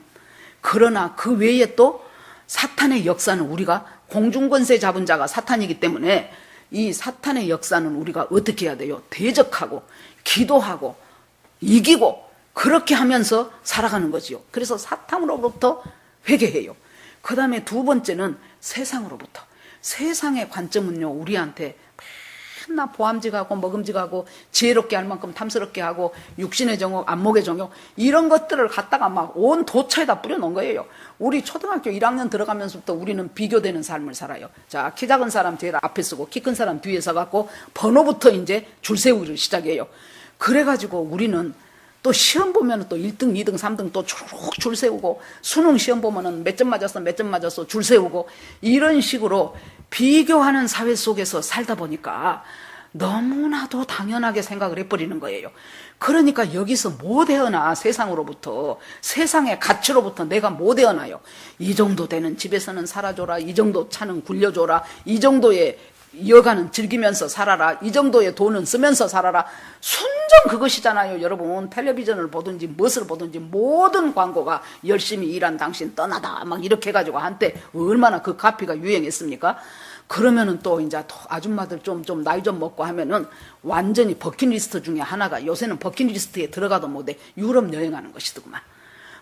그러나 그 외에 또 사탄의 역사는 우리가, 공중권세 잡은 자가 사탄이기 때문에 이 사탄의 역사는 우리가 어떻게 해야 돼요? 대적하고 기도하고 이기고 그렇게 하면서 살아가는 거지요. 그래서 사탄으로부터 회개해요. 그 다음에 두 번째는 세상으로부터. 세상의 관점은요, 우리한테 맨날 보암직하고 먹음직하고 지혜롭게 할 만큼 탐스럽게 하고 육신의 정욕, 안목의 정욕 이런 것들을 갖다가 막 온 도처에다 뿌려놓은 거예요. 우리 초등학교 1학년 들어가면서부터 우리는 비교되는 삶을 살아요. 자, 키 작은 사람 제일 앞에 서고 키 큰 사람 뒤에 서갖고 번호부터 이제 줄 세우기를 시작해요. 그래가지고 우리는 또 시험 보면 또 1등, 2등, 3등 또 쭉 줄 세우고 수능 시험 보면은 몇 점 맞았어, 몇 점 맞았어 줄 세우고 이런 식으로 비교하는 사회 속에서 살다 보니까 너무나도 당연하게 생각을 해버리는 거예요. 그러니까 여기서 못 헤어나. 세상으로부터, 세상의 가치로부터 내가 못 헤어나요. 이 정도 되는 집에서는 살아줘라, 이 정도 차는 굴려줘라, 이 정도의 여가는 즐기면서 살아라, 이 정도의 돈은 쓰면서 살아라. 순전 그것이잖아요. 여러분 텔레비전을 보든지 무엇을 보든지 모든 광고가 열심히 일한 당신 떠나다 막 이렇게 해가지고 한때 얼마나 그 카피가 유행했습니까? 그러면은 또 이제 아줌마들 좀 나이 좀 먹고 하면은 완전히 버킷리스트 중에 하나가, 요새는 버킷리스트에 들어가도 못해 유럽 여행하는 것이더구만.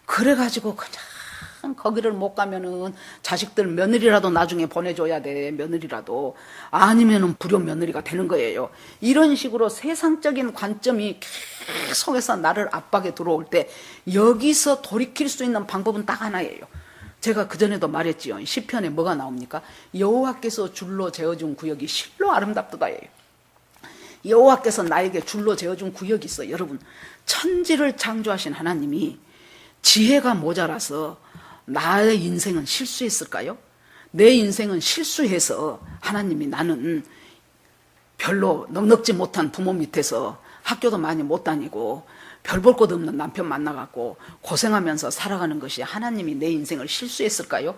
그래가지고 그냥 거기를 못 가면은 자식들 며느리라도 나중에 보내줘야 돼. 며느리라도. 아니면은 불효 며느리가 되는 거예요. 이런 식으로 세상적인 관점이 계속해서 나를 압박에 들어올 때 여기서 돌이킬 수 있는 방법은 딱 하나예요. 제가 그전에도 말했지요. 시편에 뭐가 나옵니까? 여호와께서 줄로 재어준 구역이 실로 아름답도다예요. 여호와께서 나에게 줄로 재어준 구역이 있어요. 여러분, 천지를 창조하신 하나님이 지혜가 모자라서 나의 인생은 실수했을까요? 내 인생은 실수해서 하나님이 나는 별로 넉넉지 못한 부모 밑에서 학교도 많이 못 다니고 별 볼 것 없는 남편 만나갖고 고생하면서 살아가는 것이 하나님이 내 인생을 실수했을까요?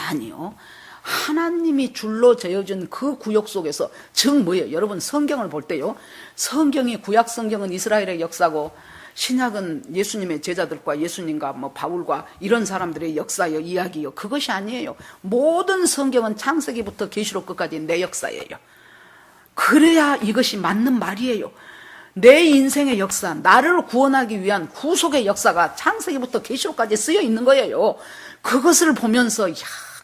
아니요. 하나님이 줄로 재어준 그 구역 속에서, 즉 뭐예요? 여러분 성경을 볼 때요, 성경이, 구약 성경은 이스라엘의 역사고 신약은 예수님의 제자들과 예수님과 뭐 바울과 이런 사람들의 역사요, 이야기요. 그것이 아니에요. 모든 성경은 창세기부터 계시록 끝까지 내 역사예요. 그래야 이것이 맞는 말이에요. 내 인생의 역사, 나를 구원하기 위한 구속의 역사가 창세기부터 계시록까지 쓰여 있는 거예요. 그것을 보면서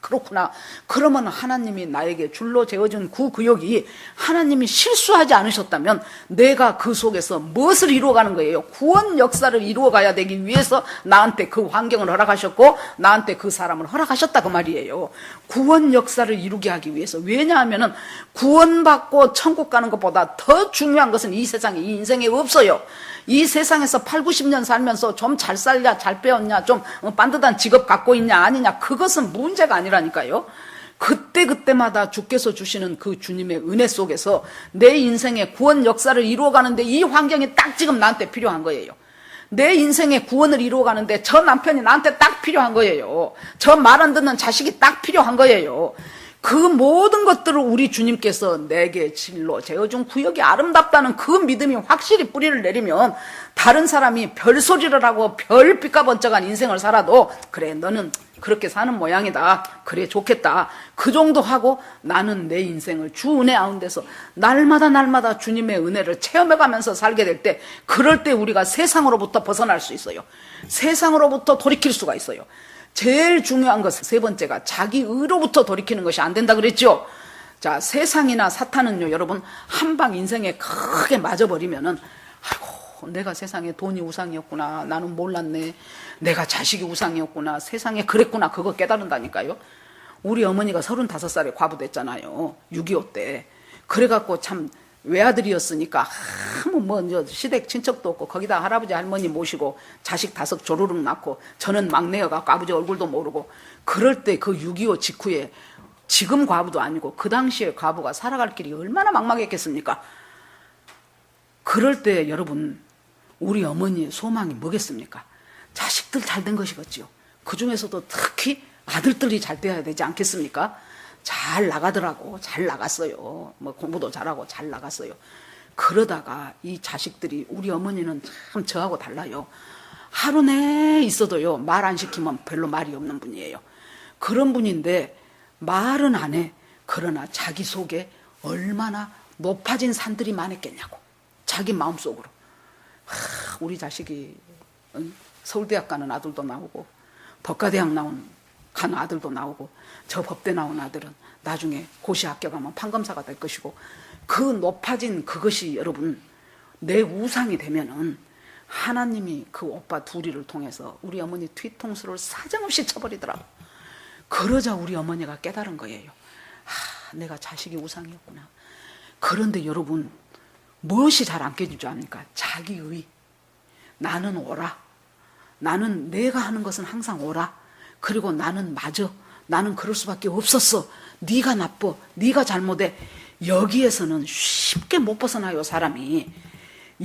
그렇구나. 그러면 하나님이 나에게 줄로 재어준 그 구역이 하나님이 실수하지 않으셨다면 내가 그 속에서 무엇을 이루어가는 거예요? 구원 역사를 이루어가야 되기 위해서 나한테 그 환경을 허락하셨고 나한테 그 사람을 허락하셨다 그 말이에요. 구원 역사를 이루게 하기 위해서. 왜냐하면 구원받고 천국 가는 것보다 더 중요한 것은 이 세상에, 이 인생에 없어요. 이 세상에서 8, 90년 살면서 좀 잘 살냐, 잘 배웠냐, 좀 반듯한 직업 갖고 있냐 아니냐, 그것은 문제가 아니라니까요. 그때마다 주께서 주시는 그 주님의 은혜 속에서 내 인생의 구원 역사를 이루어가는데 이 환경이 딱 지금 나한테 필요한 거예요. 내 인생의 구원을 이루어가는데 저 남편이 나한테 딱 필요한 거예요. 저 말 안 듣는 자식이 딱 필요한 거예요. 그 모든 것들을 우리 주님께서 내게 진로 제어준 구역이 아름답다는 그 믿음이 확실히 뿌리를 내리면 다른 사람이 별소리를 하고 별빛과 번쩍한 인생을 살아도 그래 너는 그렇게 사는 모양이다. 그래 좋겠다. 그 정도 하고 나는 내 인생을 주 은혜 가운데서 날마다 주님의 은혜를 체험해가면서 살게 될 때 그럴 때 우리가 세상으로부터 벗어날 수 있어요. 세상으로부터 돌이킬 수가 있어요. 제일 중요한 것은 세 번째가 자기 의로부터 돌이키는 것이 안 된다 그랬죠. 자, 세상이나 사탄은요, 여러분 한 방 인생에 크게 맞아버리면은 아이고 내가 세상에 돈이 우상이었구나, 나는 몰랐네, 내가 자식이 우상이었구나, 세상에 그랬구나, 그거 깨달은다니까요. 우리 어머니가 35살에 과부됐잖아요. 6.25 때. 그래갖고 참 외아들이었으니까 아무 시댁 친척도 없고 거기다 할아버지 할머니 모시고 자식 5 조르륵 낳고 저는 막내여갖고 아버지 얼굴도 모르고 그럴 때 그 6.25 직후에 지금 과부도 아니고 그 당시에 과부가 살아갈 길이 얼마나 막막했겠습니까? 그럴 때 여러분 우리 어머니의 소망이 뭐겠습니까? 자식들 잘 된 것이겠지요. 그 중에서도 특히 아들들이 잘 돼야 되지 않겠습니까? 잘 나가더라고. 잘 나갔어요. 뭐 공부도 잘하고 잘 나갔어요. 그러다가 이 자식들이 우리 어머니는 참 저하고 달라요. 하루 내 있어도요 말 안 시키면 별로 말이 없는 분이에요. 그런 분인데 말은 안 해. 그러나 자기 속에 얼마나 높아진 산들이 많았겠냐고. 자기 마음속으로. 우리 자식이 서울대학 가는 아들도 나오고 법과대학 간 아들도 나오고 저 법대 나온 아들은 나중에 고시 합격하면 판검사가 될 것이고 그 높아진 그것이 여러분 내 우상이 되면은 하나님이 그 오빠 둘이를 통해서 우리 어머니 뒤통수를 사정없이 쳐버리더라고. 그러자 우리 어머니가 깨달은 거예요. 내가 자식이 우상이었구나. 그런데 여러분 무엇이 잘 안 깨질 줄 압니까? 자기의. 나는 옳아. 나는 내가 하는 것은 항상 옳아. 그리고 나는 맞아. 나는 그럴 수밖에 없었어. 네가 나빠. 네가 잘못해. 여기에서는 쉽게 못 벗어나요, 사람이.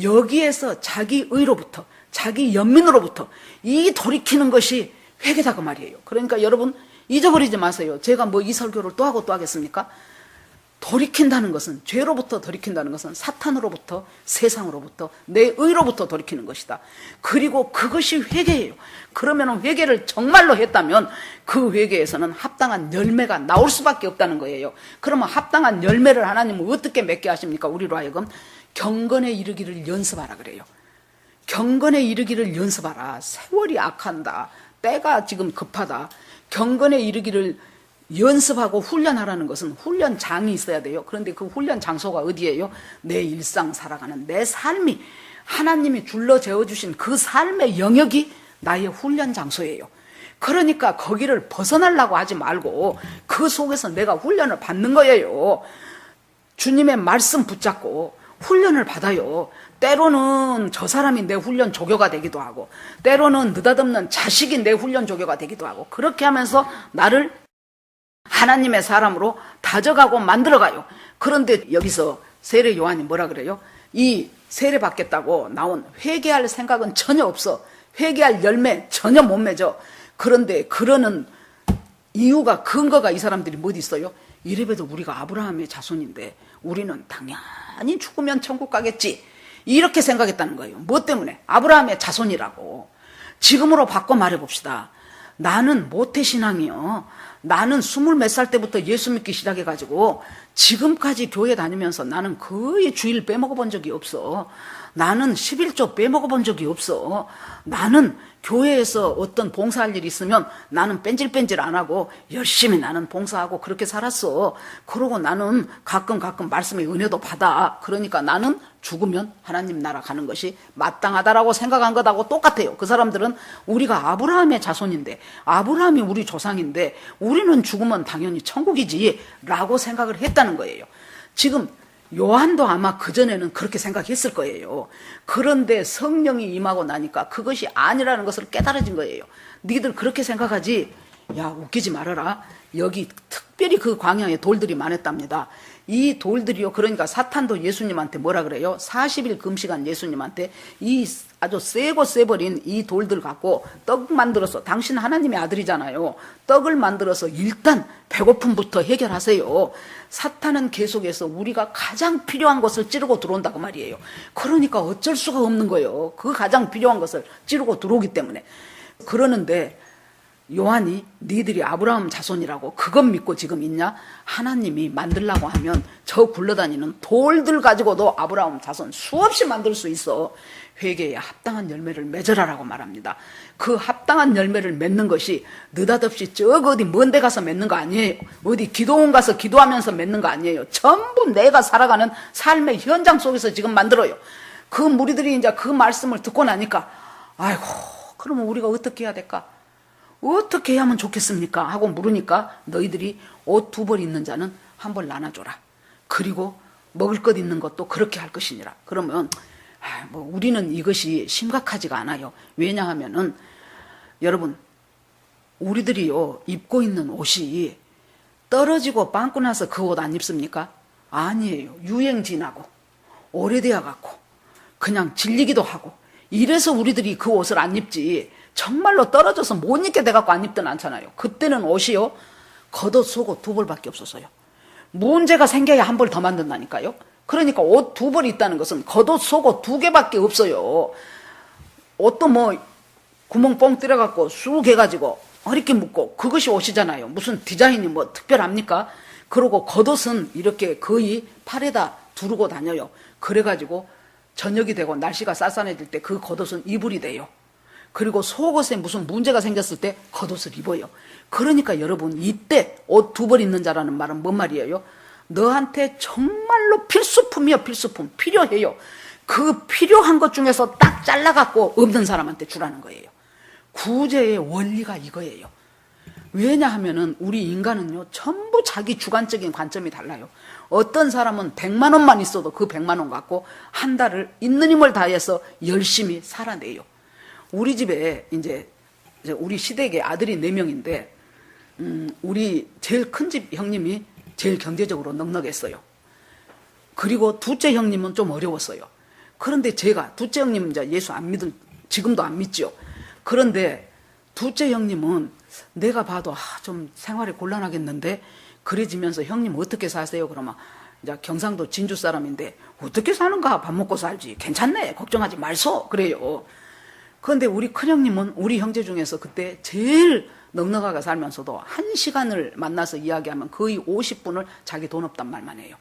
여기에서 자기 의로부터, 자기 연민으로부터 이 돌이키는 것이 회개다 그 말이에요. 그러니까 여러분 잊어버리지 마세요. 제가 뭐 이 설교를 또 하고 또 하겠습니까? 돌이킨다는 것은, 죄로부터 돌이킨다는 것은 사탄으로부터, 세상으로부터, 내 의로부터 돌이키는 것이다. 그리고 그것이 회개예요. 그러면 회개를 정말로 했다면 그 회개에서는 합당한 열매가 나올 수밖에 없다는 거예요. 그러면 합당한 열매를 하나님은 어떻게 맺게 하십니까? 우리로 하여금 경건에 이르기를 연습하라 그래요. 경건에 이르기를 연습하라. 세월이 악한다. 때가 지금 급하다. 경건에 이르기를 연습하고 훈련하라는 것은 훈련장이 있어야 돼요. 그런데 그 훈련 장소가 어디예요? 내 일상 살아가는 내 삶이, 하나님이 둘러 재워주신 그 삶의 영역이 나의 훈련 장소예요. 그러니까 거기를 벗어나려고 하지 말고 그 속에서 내가 훈련을 받는 거예요. 주님의 말씀 붙잡고 훈련을 받아요. 때로는 저 사람이 내 훈련 조교가 되기도 하고, 때로는 느닷없는 자식이 내 훈련 조교가 되기도 하고, 그렇게 하면서 나를 하나님의 사람으로 다져가고 만들어가요. 그런데 여기서 세례 요한이 뭐라 그래요? 이 세례 받겠다고 나온 회개할 생각은 전혀 없어. 회개할 열매 전혀 못 맺어. 그런데 그러는 이유가, 근거가 이 사람들이 뭐 있어요? 이래봬도 우리가 아브라함의 자손인데 우리는 당연히 죽으면 천국 가겠지, 이렇게 생각했다는 거예요. 뭐 때문에? 아브라함의 자손이라고. 지금으로 바꿔 말해봅시다. 나는 모태신앙이요. 나는 20몇 살 때부터 예수 믿기 시작해가지고 지금까지 교회 다니면서 나는 거의 주일 빼먹어 본 적이 없어. 나는 11조 빼먹어 본 적이 없어. 나는 교회에서 어떤 봉사할 일이 있으면 나는 뺀질뺀질 안 하고 열심히 나는 봉사하고 그렇게 살았어. 그러고 나는 가끔 말씀의 은혜도 받아. 그러니까 나는 죽으면 하나님 나라 가는 것이 마땅하다라고 생각한 것하고 똑같아요. 그 사람들은 우리가 아브라함의 자손인데, 아브라함이 우리 조상인데 우리는 죽으면 당연히 천국이지 라고 생각을 했다는 거예요. 지금 요한도 아마 그전에는 그렇게 생각했을 거예요. 그런데 성령이 임하고 나니까 그것이 아니라는 것을 깨달아진 거예요. 너희들 그렇게 생각하지? 야, 웃기지 말아라. 여기 특별히 그 광야에 돌들이 많았답니다. 이 돌들이요. 그러니까 사탄도 예수님한테 뭐라 그래요? 40일 금식한 예수님한테 이 아주 세고 세버린 이 돌들 갖고 떡 만들어서, 당신 하나님의 아들이잖아요. 떡을 만들어서 일단 배고픔부터 해결하세요. 사탄은 계속해서 우리가 가장 필요한 것을 찌르고 들어온다고 말이에요. 그러니까 어쩔 수가 없는 거예요. 그 가장 필요한 것을 찌르고 들어오기 때문에. 그러는데 요한이 니들이 아브라함 자손이라고 그것 믿고 지금 있냐? 하나님이 만들라고 하면 저 굴러다니는 돌들 가지고도 아브라함 자손 수없이 만들 수 있어. 회개에 합당한 열매를 맺으라라고 말합니다. 그 합당한 열매를 맺는 것이 느닷없이 저거 어디 먼 데 가서 맺는 거 아니에요. 어디 기도원 가서 기도하면서 맺는 거 아니에요. 전부 내가 살아가는 삶의 현장 속에서 지금 만들어요. 그 무리들이 이제 그 말씀을 듣고 나니까 아이고, 그러면 우리가 어떻게 해야 될까? 어떻게 해야 하면 좋겠습니까? 하고 물으니까 너희들이 옷 2벌 있는 자는 1벌 나눠줘라. 그리고 먹을 것 있는 것도 그렇게 할 것이니라. 그러면 우리는 이것이 심각하지가 않아요. 왜냐하면은 여러분, 우리들이요 입고 있는 옷이 떨어지고 빵꾸 나서 그 옷 안 입습니까? 아니에요. 유행 지나고 오래되어 갖고 그냥 질리기도 하고 이래서 우리들이 그 옷을 안 입지, 정말로 떨어져서 못 입게 돼갖고 안 입든 않잖아요. 그때는 옷이요 겉옷 속옷 2벌밖에 없었어요. 문제가 생겨야 1벌 더 만든다니까요. 그러니까 옷 2벌이 있다는 것은 겉옷 속옷 2개밖에 없어요. 옷도 뭐 구멍 뻥 뚫어갖고 쑥 해가지고 허리띠 묶고 그것이 옷이잖아요. 무슨 디자인이 뭐 특별합니까? 그리고 겉옷은 이렇게 거의 팔에다 두르고 다녀요. 그래가지고 저녁이 되고 날씨가 쌀쌀해질 때 그 겉옷은 이불이 돼요. 그리고 속옷에 무슨 문제가 생겼을 때 겉옷을 입어요. 그러니까 여러분, 이때 옷 2벌 있는 자라는 말은 뭔 말이에요? 너한테 정말로 필수품이요. 필수품. 필요해요. 그 필요한 것 중에서 딱 잘라갖고 없는 사람한테 주라는 거예요. 구제의 원리가 이거예요. 왜냐하면은 우리 인간은요 전부 자기 주관적인 관점이 달라요. 어떤 사람은 100만 원만 있어도 그 100만 원 갖고 한 달을 있는 힘을 다해서 열심히 살아내요. 우리 집에 이제 우리 시댁에 아들이 4명인데 우리 제일 큰 집 형님이 제일 경제적으로 넉넉했어요. 그리고 둘째 형님은 좀 어려웠어요. 그런데 제가 둘째 형님은 이제 예수 안 믿은, 지금도 안 믿죠. 그런데 둘째 형님은 내가 봐도 좀 생활이 곤란하겠는데 그래지면서 형님 어떻게 사세요? 그러면 이제 경상도 진주 사람인데 어떻게 사는가? 밥 먹고 살지. 괜찮네. 걱정하지 말소. 그래요. 그런데 우리 큰형님은 우리 형제 중에서 그때 제일 넉넉하게 살면서도 1시간을 만나서 이야기하면 거의 50분을 자기 돈 없단 말만 해요.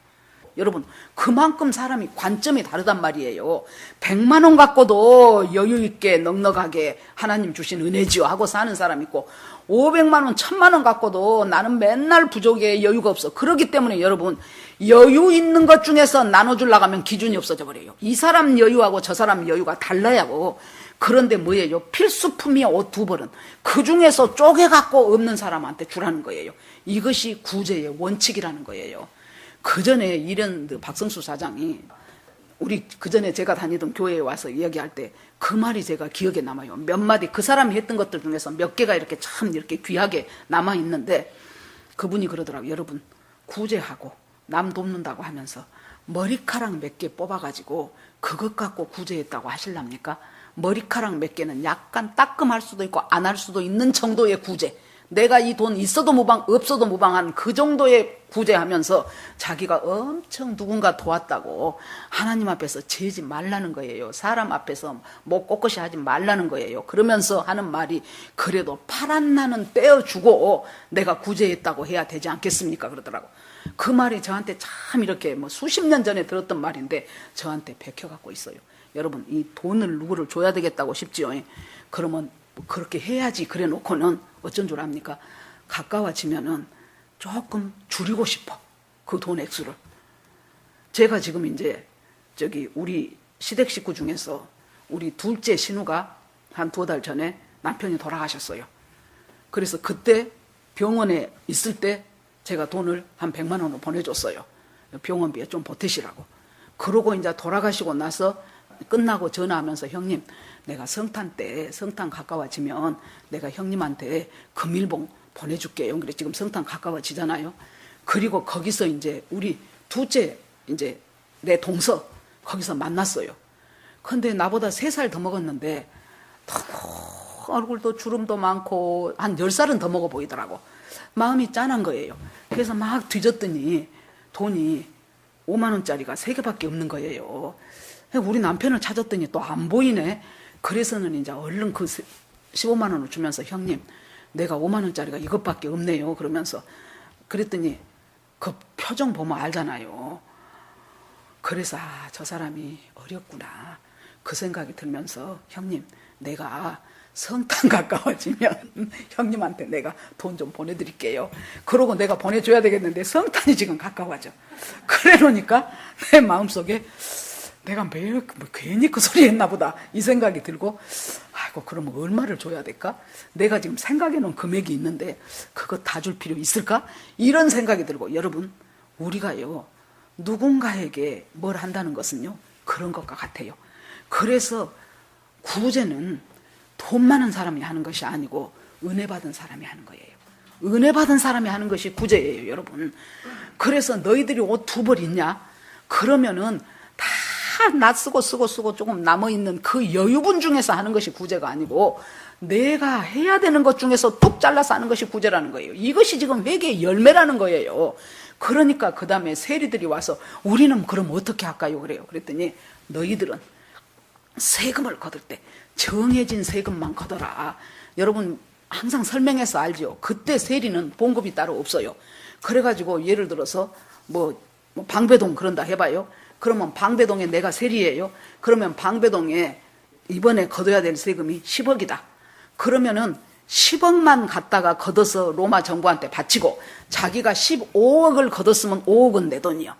여러분, 그만큼 사람이 관점이 다르단 말이에요. 100만 원 갖고도 여유 있게 넉넉하게 하나님 주신 은혜지요 하고 사는 사람 있고 500만 원, 1000만 원 갖고도 나는 맨날 부족해, 여유가 없어. 그렇기 때문에 여러분, 여유 있는 것 중에서 나눠주려고 하면 기준이 없어져 버려요. 이 사람 여유하고 저 사람 여유가 달라요. 그런데 뭐예요? 필수품이 옷 2벌은 그 중에서 쪼개갖고 없는 사람한테 주라는 거예요. 이것이 구제의 원칙이라는 거예요. 그 전에 이런 박성수 사장이 우리 그 전에 제가 다니던 교회에 와서 이야기할 때 그 말이 제가 기억에 남아요. 몇 마디 그 사람이 했던 것들 중에서 몇 개가 이렇게 참 이렇게 귀하게 남아 있는데 그분이 그러더라고요. 여러분, 구제하고 남 돕는다고 하면서 머리카락 몇 개 뽑아가지고 그것 갖고 구제했다고 하실랍니까? 머리카락 몇 개는 약간 따끔할 수도 있고 안 할 수도 있는 정도의 구제. 내가 이 돈 있어도 무방 없어도 무방한 그 정도의 구제하면서 자기가 엄청 누군가 도왔다고 하나님 앞에서 재지 말라는 거예요. 사람 앞에서 뭐 꼿꼿이 하지 말라는 거예요. 그러면서 하는 말이 그래도 파란 나는 떼어주고 내가 구제했다고 해야 되지 않겠습니까? 그러더라고. 그 말이 저한테 참 이렇게 뭐 수십 년 전에 들었던 말인데 저한테 bek혀갖고 있어요. 여러분, 이 돈을 누구를 줘야 되겠다고 싶지요. 그러면 그렇게 해야지 그래 놓고는 어쩐 줄 압니까? 가까워지면은 조금 줄이고 싶어. 그 돈 액수를. 제가 지금 이제 우리 시댁 식구 중에서 우리 둘째 신우가 한 2달 전에 남편이 돌아가셨어요. 그래서 그때 병원에 있을 때 제가 돈을 한 100만 원을 보내줬어요. 병원비에 좀 보태시라고. 그러고 이제 돌아가시고 나서 끝나고 전화하면서 형님, 내가 성탄 때 성탄 가까워지면 내가 형님한테 금일봉 보내줄게요. 그래 지금 성탄 가까워지잖아요. 그리고 거기서 이제 우리 둘째 이제 내 동서 거기서 만났어요. 근데 나보다 3살 더 먹었는데 너무 얼굴도 주름도 많고 한 10살은 더 먹어 보이더라고. 마음이 짠한 거예요. 그래서 막 뒤졌더니 돈이 5만 원짜리가 3개밖에 없는 거예요. 우리 남편을 찾았더니 또 안 보이네. 그래서는 이제 얼른 그 15만 원을 주면서 형님 내가 5만 원짜리가 이것밖에 없네요. 그러면서 그랬더니 그 표정 보면 알잖아요. 그래서 저 사람이 어렵구나 그 생각이 들면서 형님 내가 성탄 가까워지면 형님한테 내가 돈 좀 보내드릴게요. 그러고 내가 보내줘야 되겠는데 성탄이 지금 가까워져. 그래 놓으니까 내 마음속에 내가 매일 괜히 그 소리 했나 보다 이 생각이 들고 아이고 그러면 얼마를 줘야 될까? 내가 지금 생각해 놓은 금액이 있는데 그거 다 줄 필요 있을까? 이런 생각이 들고 여러분 우리가요 누군가에게 뭘 한다는 것은요 그런 것과 같아요. 그래서 구제는 돈 많은 사람이 하는 것이 아니고 은혜 받은 사람이 하는 거예요. 은혜 받은 사람이 하는 것이 구제예요, 여러분. 그래서 너희들이 옷 2벌 있냐? 그러면은 다 낯쓰고 쓰고 조금 남아있는 그 여유분 중에서 하는 것이 구제가 아니고 내가 해야 되는 것 중에서 뚝 잘라서 하는 것이 구제라는 거예요. 이것이 지금 회개의 열매라는 거예요. 그러니까 그 다음에 세리들이 와서 우리는 그럼 어떻게 할까요? 그래요. 그랬더니 너희들은 세금을 거둘 때 정해진 세금만 거둬라. 여러분 항상 설명해서 알죠. 그때 세리는 봉급이 따로 없어요. 그래가지고 예를 들어서 뭐 방배동 그런다 해봐요. 그러면 방배동에 내가 세리예요. 그러면 방배동에 이번에 거둬야 될 세금이 10억이다. 그러면은 10억만 갖다가 걷어서 로마 정부한테 바치고 자기가 15억을 걷었으면 5억은 내 돈이요.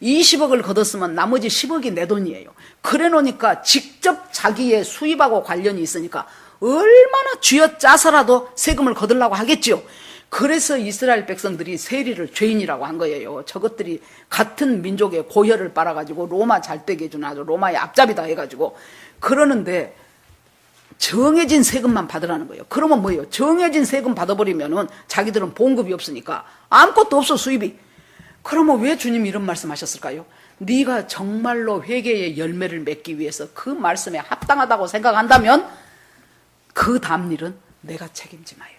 20억을 걷었으면 나머지 10억이 내 돈이에요. 그래 놓으니까 직접 자기의 수입하고 관련이 있으니까 얼마나 쥐어짜서라도 세금을 거두려고 하겠지요. 그래서 이스라엘 백성들이 세리를 죄인이라고 한 거예요. 저것들이 같은 민족의 고혈을 빨아가지고 로마 잘 되게 해주는 아주 로마의 앞잡이다 해가지고 그러는데 정해진 세금만 받으라는 거예요. 그러면 뭐예요? 정해진 세금 받아버리면은 자기들은 봉급이 없으니까 아무것도 없어 수입이. 그러면 왜 주님 이런 말씀하셨을까요? 네가 정말로 회개의 열매를 맺기 위해서 그 말씀에 합당하다고 생각한다면 그 다음 일은 내가 책임지 마요.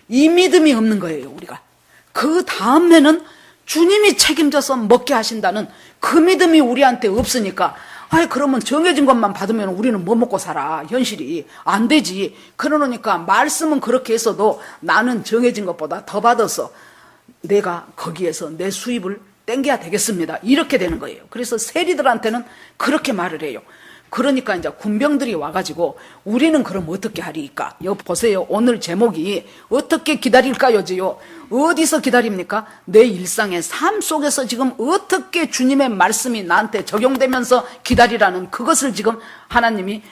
이 믿음이 없는 거예요, 우리가. 그 다음에는 주님이 책임져서 먹게 하신다는 그 믿음이 우리한테 없으니까 아이 그러면 정해진 것만 받으면 우리는 뭐 먹고 살아. 현실이 안 되지. 그러니까 말씀은 그렇게 했어도 나는 정해진 것보다 더 받아서 내가 거기에서 내 수입을 땡겨야 되겠습니다. 이렇게 되는 거예요. 그래서 세리들한테는 그렇게 말을 해요. 그러니까 이제 군병들이 와가지고 우리는 그럼 어떻게 하리까? 여기 보세요. 오늘 제목이 어떻게 기다릴까요지요. 어디서 기다립니까? 내 일상의 삶 속에서 지금 어떻게 주님의 말씀이 나한테 적용되면서 기다리라는 그것을 지금 하나님이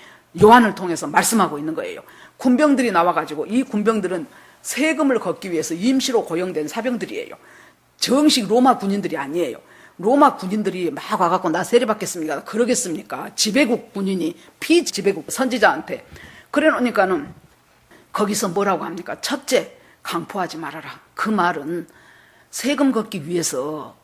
요한을 통해서 말씀하고 있는 거예요. 군병들이 나와가지고 이 군병들은 세금을 걷기 위해서 임시로 고용된 사병들이에요. 정식 로마 군인들이 아니에요. 로마 군인들이 막 와갖고 나 세리 받겠습니까? 그러겠습니까? 지배국 군인이 피지배국 선지자한테 그래 놓으니까는 거기서 뭐라고 합니까? 첫째, 강포하지 말아라. 그 말은 세금 걷기 위해서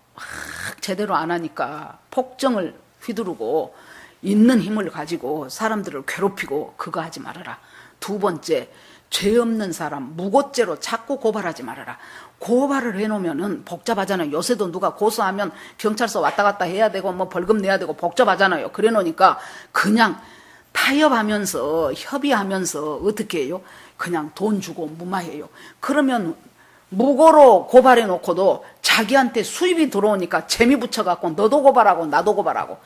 제대로 안 하니까 폭정을 휘두르고 있는 힘을 가지고 사람들을 괴롭히고 그거 하지 말아라. 두 번째, 죄 없는 사람 무고죄로 자꾸 고발하지 말아라. 고발을 해놓으면은 복잡하잖아요. 요새도 누가 고소하면 경찰서 왔다 갔다 해야 되고 뭐 벌금 내야 되고 복잡하잖아요. 그래 놓으니까 그냥 타협하면서 협의하면서 어떻게 해요? 그냥 돈 주고 무마해요. 그러면 무고로 고발해 놓고도 자기한테 수입이 들어오니까 재미 붙여갖고 너도 고발하고 나도 고발하고.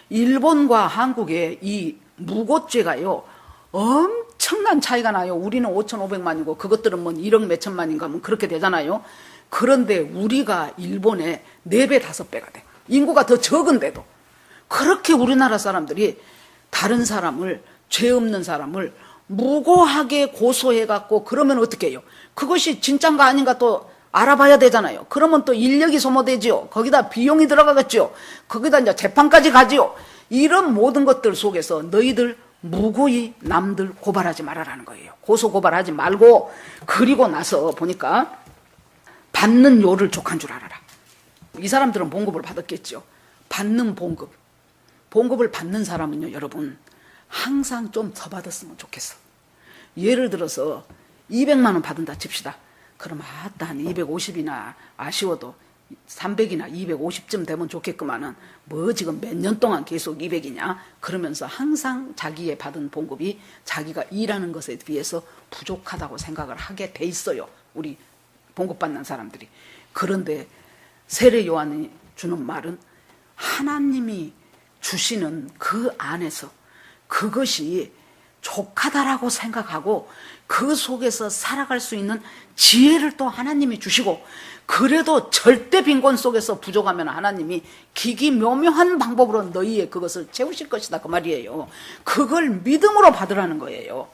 일본과 한국의 이 무고죄가요 엄청난 차이가 나요. 우리는 5,500만이고 그것들은 뭐 1억 몇천만인가 뭐 그렇게 되잖아요. 그런데 우리가 일본의 4배, 5배가 돼. 인구가 더 적은데도. 그렇게 우리나라 사람들이 다른 사람을, 죄 없는 사람을 무고하게 고소해갖고 그러면 어떻게 해요? 그것이 진짠가 아닌가 또 알아봐야 되잖아요. 그러면 또 인력이 소모되지요. 거기다 비용이 들어가겠지요. 거기다 이제 재판까지 가지요. 이런 모든 것들 속에서 너희들 무고히 남들 고발하지 말아라는 거예요. 고소 고발하지 말고 그리고 나서 보니까 받는 요를 족한 줄 알아라. 이 사람들은 봉급을 받았겠죠. 받는 봉급을 받는 사람은요, 여러분, 항상 좀 더 받았으면 좋겠어. 예를 들어서 200만 원 받은다 칩시다. 그럼 한 250이나 아쉬워도 300이나 250쯤 되면 좋겠구만은 뭐 지금 몇 년 동안 계속 200이냐 그러면서 항상 자기의 받은 봉급이 자기가 일하는 것에 비해서 부족하다고 생각을 하게 돼 있어요. 우리 봉급 받는 사람들이. 그런데 세례 요한이 주는 말은 하나님이 주시는 그 안에서 그것이 족하다라고 생각하고 그 속에서 살아갈 수 있는 지혜를 또 하나님이 주시고, 그래도 절대 빈곤 속에서 부족하면 하나님이 기기묘묘한 방법으로 너희의 그것을 채우실 것이다 그 말이에요. 그걸 믿음으로 받으라는 거예요.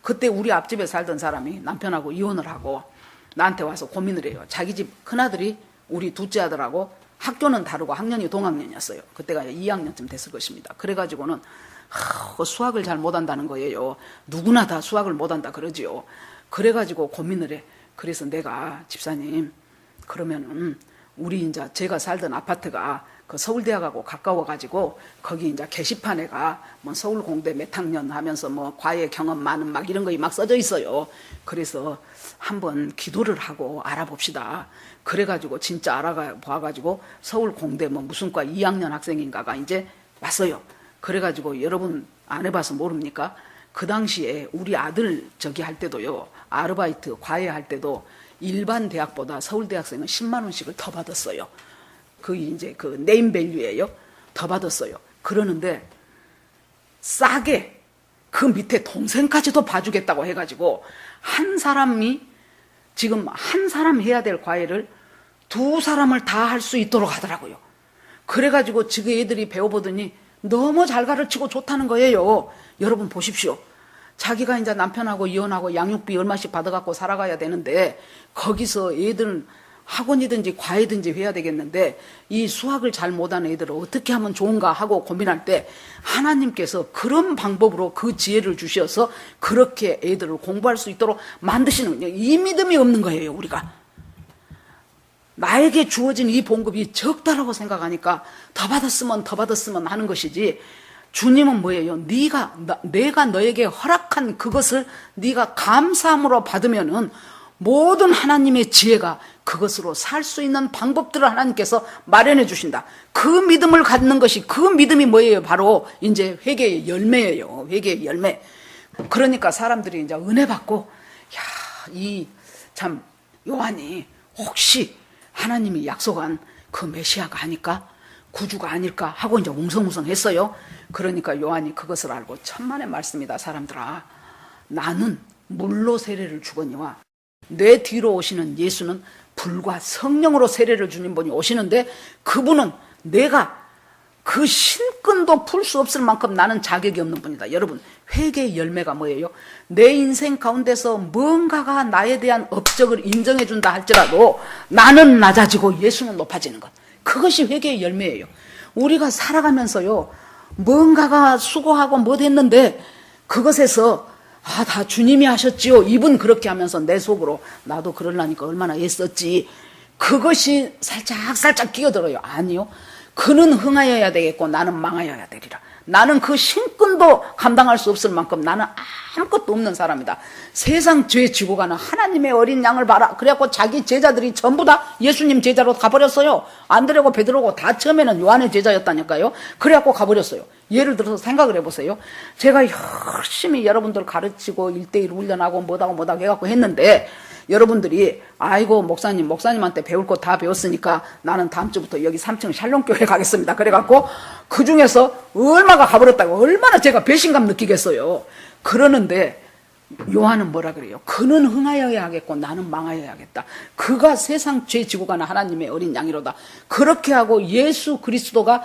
그때 우리 앞집에 살던 사람이 남편하고 이혼을 하고 나한테 와서 고민을 해요. 자기 집 큰아들이 우리 둘째 아들하고 학교는 다르고 학년이 동학년이었어요. 그때가 2학년쯤 됐을 것입니다. 그래가지고는 수학을 잘 못한다는 거예요. 누구나 다 수학을 못한다 그러지요. 그래가지고 고민을 해. 그래서 내가 집사님, 그러면은 우리 이제 제가 살던 아파트가 그 서울대학하고 가까워가지고 거기 이제 게시판에가 뭐 서울공대 몇 학년 하면서 뭐 과외 경험 많은 막 이런 거 막 써져 있어요. 그래서 한번 기도를 하고 알아봅시다. 그래가지고 진짜 알아봐가지고 서울공대 뭐 무슨 과 2학년 학생인가가 이제 왔어요. 그래가지고 여러분 안 해봐서 모릅니까? 그 당시에 우리 아들 저기 할 때도요, 아르바이트 과외할 때도 일반 대학보다 서울대학생은 10만 원씩을 더 받았어요. 그 이제 그 네임밸류예요. 더 받았어요. 그러는데 싸게 그 밑에 동생까지도 봐주겠다고 해가지고 한 사람이 지금 한 사람 해야 될 과외를 두 사람을 다 할 수 있도록 하더라고요. 그래가지고 지금 애들이 배워보더니 너무 잘 가르치고 좋다는 거예요. 여러분 보십시오. 자기가 이제 남편하고 이혼하고 양육비 얼마씩 받아갖고 살아가야 되는데 거기서 애들은 학원이든지 과외든지 해야 되겠는데 이 수학을 잘 못하는 애들을 어떻게 하면 좋은가 하고 고민할 때 하나님께서 그런 방법으로 그 지혜를 주셔서 그렇게 애들을 공부할 수 있도록 만드시는 거예요. 이 믿음이 없는 거예요, 우리가. 나에게 주어진 이 봉급이 적다라고 생각하니까 더 받았으면 하는 것이지, 주님은 뭐예요? 내가 너에게 허락한 그것을 네가 감사함으로 받으면은 모든 하나님의 지혜가 그것으로 살 수 있는 방법들을 하나님께서 마련해 주신다. 그 믿음을 갖는 것이, 그 믿음이 뭐예요? 바로 이제 회개의 열매예요. 회개의 열매. 그러니까 사람들이 이제 은혜 받고, 이 참 요한이 혹시 하나님이 약속한 그 메시아가 아닐까? 구주가 아닐까? 하고 이제 웅성웅성했어요. 그러니까 요한이 그것을 알고 천만의 말씀이다. 사람들아, 나는 물로 세례를 주거니와 내 뒤로 오시는 예수는 불과 성령으로 세례를 주는 분이 오시는데 그분은 내가 그 신끈도 풀 수 없을 만큼 나는 자격이 없는 분이다. 여러분, 회개의 열매가 뭐예요? 내 인생 가운데서 뭔가가 나에 대한 업적을 인정해 준다 할지라도 나는 낮아지고 예수는 높아지는 것, 그것이 회개의 열매예요. 우리가 살아가면서요, 뭔가가 수고하고 못했는데 그것에서 다 주님이 하셨지요, 이분 그렇게 하면서 내 속으로 나도 그러려니까 얼마나 애썼지, 그것이 살짝 끼어들어요. 아니요, 그는 흥하여야 되겠고 나는 망하여야 되리라. 나는 그 신끈도 감당할 수 없을 만큼 나는 아무것도 없는 사람이다. 세상 죄 지고 가는 하나님의 어린 양을 봐라. 그래갖고 자기 제자들이 전부 다 예수님 제자로 가버렸어요. 안드레고 베드로고 다 처음에는 요한의 제자였다니까요. 그래갖고 가버렸어요. 예를 들어서 생각을 해보세요. 제가 열심히 여러분들 가르치고 1:1 훈련하고 뭐다고 해갖고 했는데 여러분들이 아이고 목사님한테 배울 거 다 배웠으니까 나는 다음 주부터 여기 3층 샬롬교회 가겠습니다. 그래갖고 그 중에서 얼마가 가버렸다고 얼마나 제가 배신감 느끼겠어요. 그러는데 요한은 뭐라 그래요? 그는 흥하여야 하겠고 나는 망하여야 하겠다. 그가 세상 죄 지고 가는 하나님의 어린 양이로다. 그렇게 하고 예수 그리스도가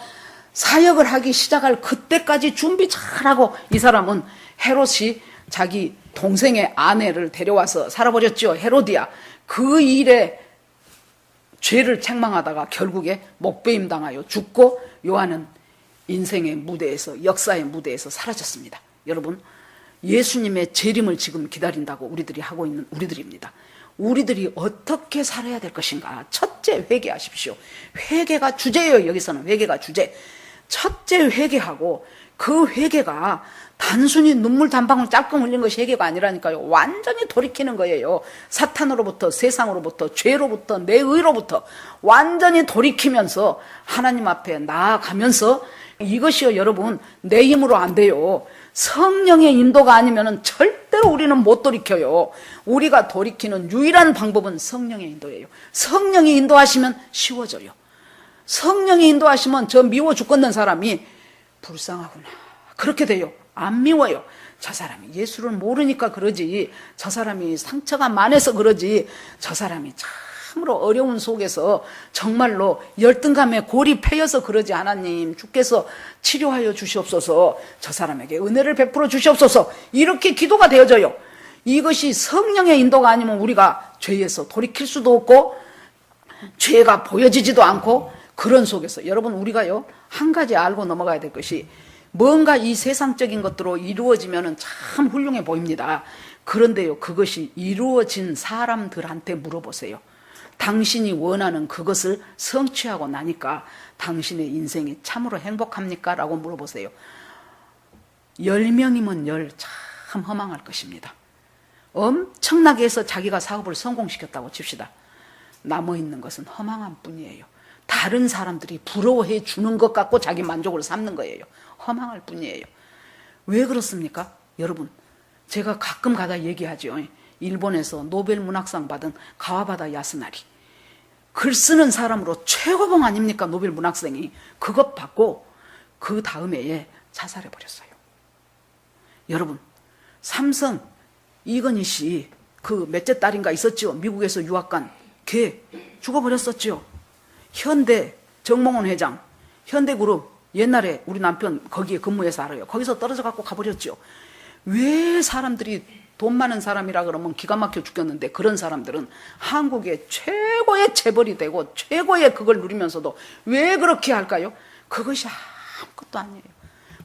사역을 하기 시작할 그때까지 준비 잘하고 이 사람은 헤롯이 자기 동생의 아내를 데려와서 살아버렸죠. 헤로디아. 그 일에 죄를 책망하다가 결국에 목배임 당하여 죽고 요한은 인생의 무대에서, 역사의 무대에서 사라졌습니다. 여러분, 예수님의 재림을 지금 기다린다고 우리들이 하고 있는 우리들입니다. 우리들이 어떻게 살아야 될 것인가. 첫째, 회개하십시오. 회개가 주제예요. 여기서는 회개가 주제. 첫째 회개하고, 그 회개가 단순히 눈물 한 방울 짤끔 흘린 것이 회개가 아니라니까요. 완전히 돌이키는 거예요. 사탄으로부터, 세상으로부터, 죄로부터, 내 의로부터 완전히 돌이키면서 하나님 앞에 나아가면서, 이것이요 여러분, 내 힘으로 안 돼요. 성령의 인도가 아니면 절대로 우리는 못 돌이켜요. 우리가 돌이키는 유일한 방법은 성령의 인도예요. 성령이 인도하시면 쉬워져요. 성령이 인도하시면 저 미워 죽겠는 사람이 불쌍하구나, 그렇게 돼요. 안 미워요. 저 사람이 예수를 모르니까 그러지, 저 사람이 상처가 많아서 그러지, 저 사람이 참으로 어려운 속에서 정말로 열등감에 골이 패여서 그러지, 하나님 주께서 치료하여 주시옵소서, 저 사람에게 은혜를 베풀어 주시옵소서, 이렇게 기도가 되어져요. 이것이 성령의 인도가 아니면 우리가 죄에서 돌이킬 수도 없고 죄가 보여지지도 않고, 그런 속에서 여러분, 우리가요 한 가지 알고 넘어가야 될 것이, 뭔가 이 세상적인 것들로 이루어지면 참 훌륭해 보입니다. 그런데요, 그것이 이루어진 사람들한테 물어보세요. 당신이 원하는 그것을 성취하고 나니까 당신의 인생이 참으로 행복합니까? 라고 물어보세요. 10명이면 10, 참 허망할 것입니다. 엄청나게 해서 자기가 사업을 성공시켰다고 칩시다. 남아있는 것은 허망한 뿐이에요. 다른 사람들이 부러워해 주는 것 같고 자기 만족을 삼는 거예요. 허망할 뿐이에요. 왜 그렇습니까? 여러분, 제가 가끔 가다 얘기하죠. 일본에서 노벨 문학상 받은 가와바다 야스나리, 글 쓰는 사람으로 최고봉 아닙니까? 노벨 문학상이. 그것 받고 그 다음 해에 자살해버렸어요. 여러분, 삼성 이건희 씨 그 몇째 딸인가 있었죠. 미국에서 유학 간 걔 죽어버렸었죠. 현대 정몽원 회장, 현대그룹, 옛날에 우리 남편 거기에 근무해서 알아요. 거기서 떨어져 갖고 가버렸죠. 왜 사람들이 돈 많은 사람이라 그러면 기가 막혀 죽겠는데, 그런 사람들은 한국의 최고의 재벌이 되고 최고의 그걸 누리면서도 왜 그렇게 할까요? 그것이 아무것도 아니에요.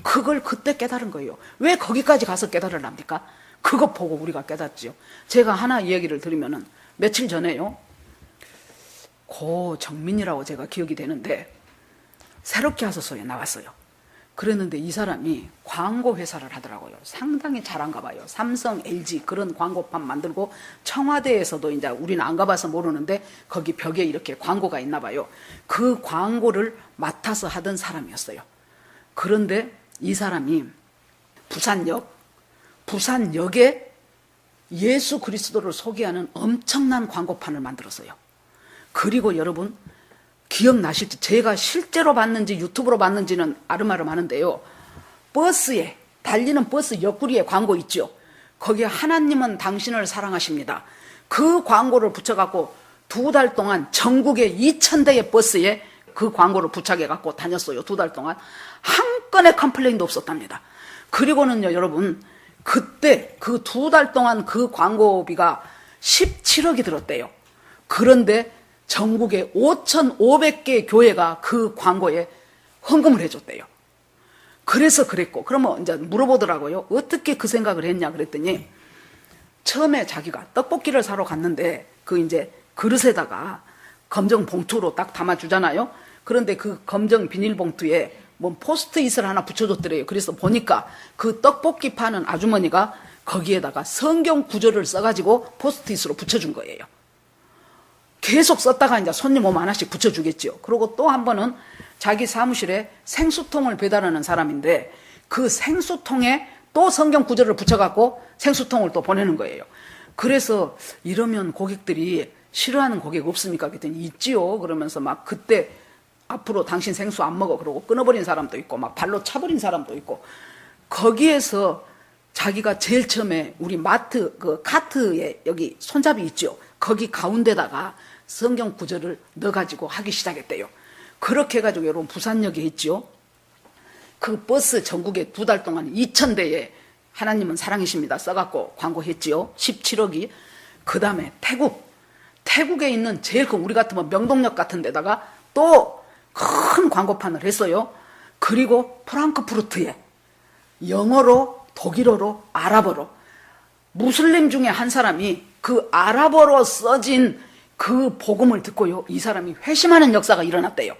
그걸 그때 깨달은 거예요. 왜 거기까지 가서 깨달으랍니까? 그거 보고 우리가 깨닫지요. 제가 하나 이야기를 드리면은, 며칠 전에요, 고정민이라고 제가 기억이 되는데 새롭게 하소서에 나왔어요. 그랬는데 이 사람이 광고 회사를 하더라고요. 상당히 잘한가 봐요. 삼성, LG 그런 광고판 만들고, 청와대에서도 이제 우리는 안 가봐서 모르는데 거기 벽에 이렇게 광고가 있나 봐요. 그 광고를 맡아서 하던 사람이었어요. 그런데 이 사람이 부산역에 예수 그리스도를 소개하는 엄청난 광고판을 만들었어요. 그리고 여러분, 기억나실지, 제가 실제로 봤는지 유튜브로 봤는지는 아름아름 하는데요, 버스에, 달리는 버스 옆구리에 광고 있죠. 거기에 하나님은 당신을 사랑하십니다. 그 광고를 붙여갖고 2달 동안 전국의 2000대의 버스에 그 광고를 부착해갖고 다녔어요. 2달 동안. 한 건의 컴플레인도 없었답니다. 그리고는요, 여러분, 그때 그 2달 동안 그 광고비가 17억이 들었대요. 그런데 전국에 5,500개 교회가 그 광고에 헌금을 해줬대요. 그래서 그랬고, 그러면 이제 물어보더라고요. 어떻게 그 생각을 했냐 그랬더니, 처음에 자기가 떡볶이를 사러 갔는데 그 이제 그릇에다가 검정 봉투로 딱 담아주잖아요. 그런데 그 검정 비닐봉투에 뭐 포스트잇을 하나 붙여줬더래요. 그래서 보니까 그 떡볶이 파는 아주머니가 거기에다가 성경 구절을 써가지고 포스트잇으로 붙여준 거예요. 계속 썼다가 이제 손님 오면 하나씩 붙여주겠죠. 그리고 또 한 번은 자기 사무실에 생수통을 배달하는 사람인데, 그 생수통에 또 성경 구절을 붙여갖고 생수통을 또 보내는 거예요. 그래서 이러면 고객들이 싫어하는 고객 없습니까? 그랬더니 있지요. 그러면서 막 그때 앞으로 당신 생수 안 먹어 그러고 끊어버린 사람도 있고 막 발로 차버린 사람도 있고, 거기에서 자기가 제일 처음에 우리 마트 그 카트에 여기 손잡이 있죠. 거기 가운데다가 성경 구절을 넣어가지고 하기 시작했대요. 그렇게 해가지고 여러분 부산역에 있죠. 그 버스 전국에 2달 동안 2000대에 하나님은 사랑이십니다 써갖고 광고했지요. 17억이. 그 다음에 태국에 있는 제일 큰, 우리 같으면 명동역 같은 데다가 또 큰 광고판을 했어요. 그리고 프랑크푸르트에 영어로, 독일어로, 아랍어로 무슬림 중에 한 사람이 그 아랍어로 써진 그 복음을 듣고요, 이 사람이 회심하는 역사가 일어났대요.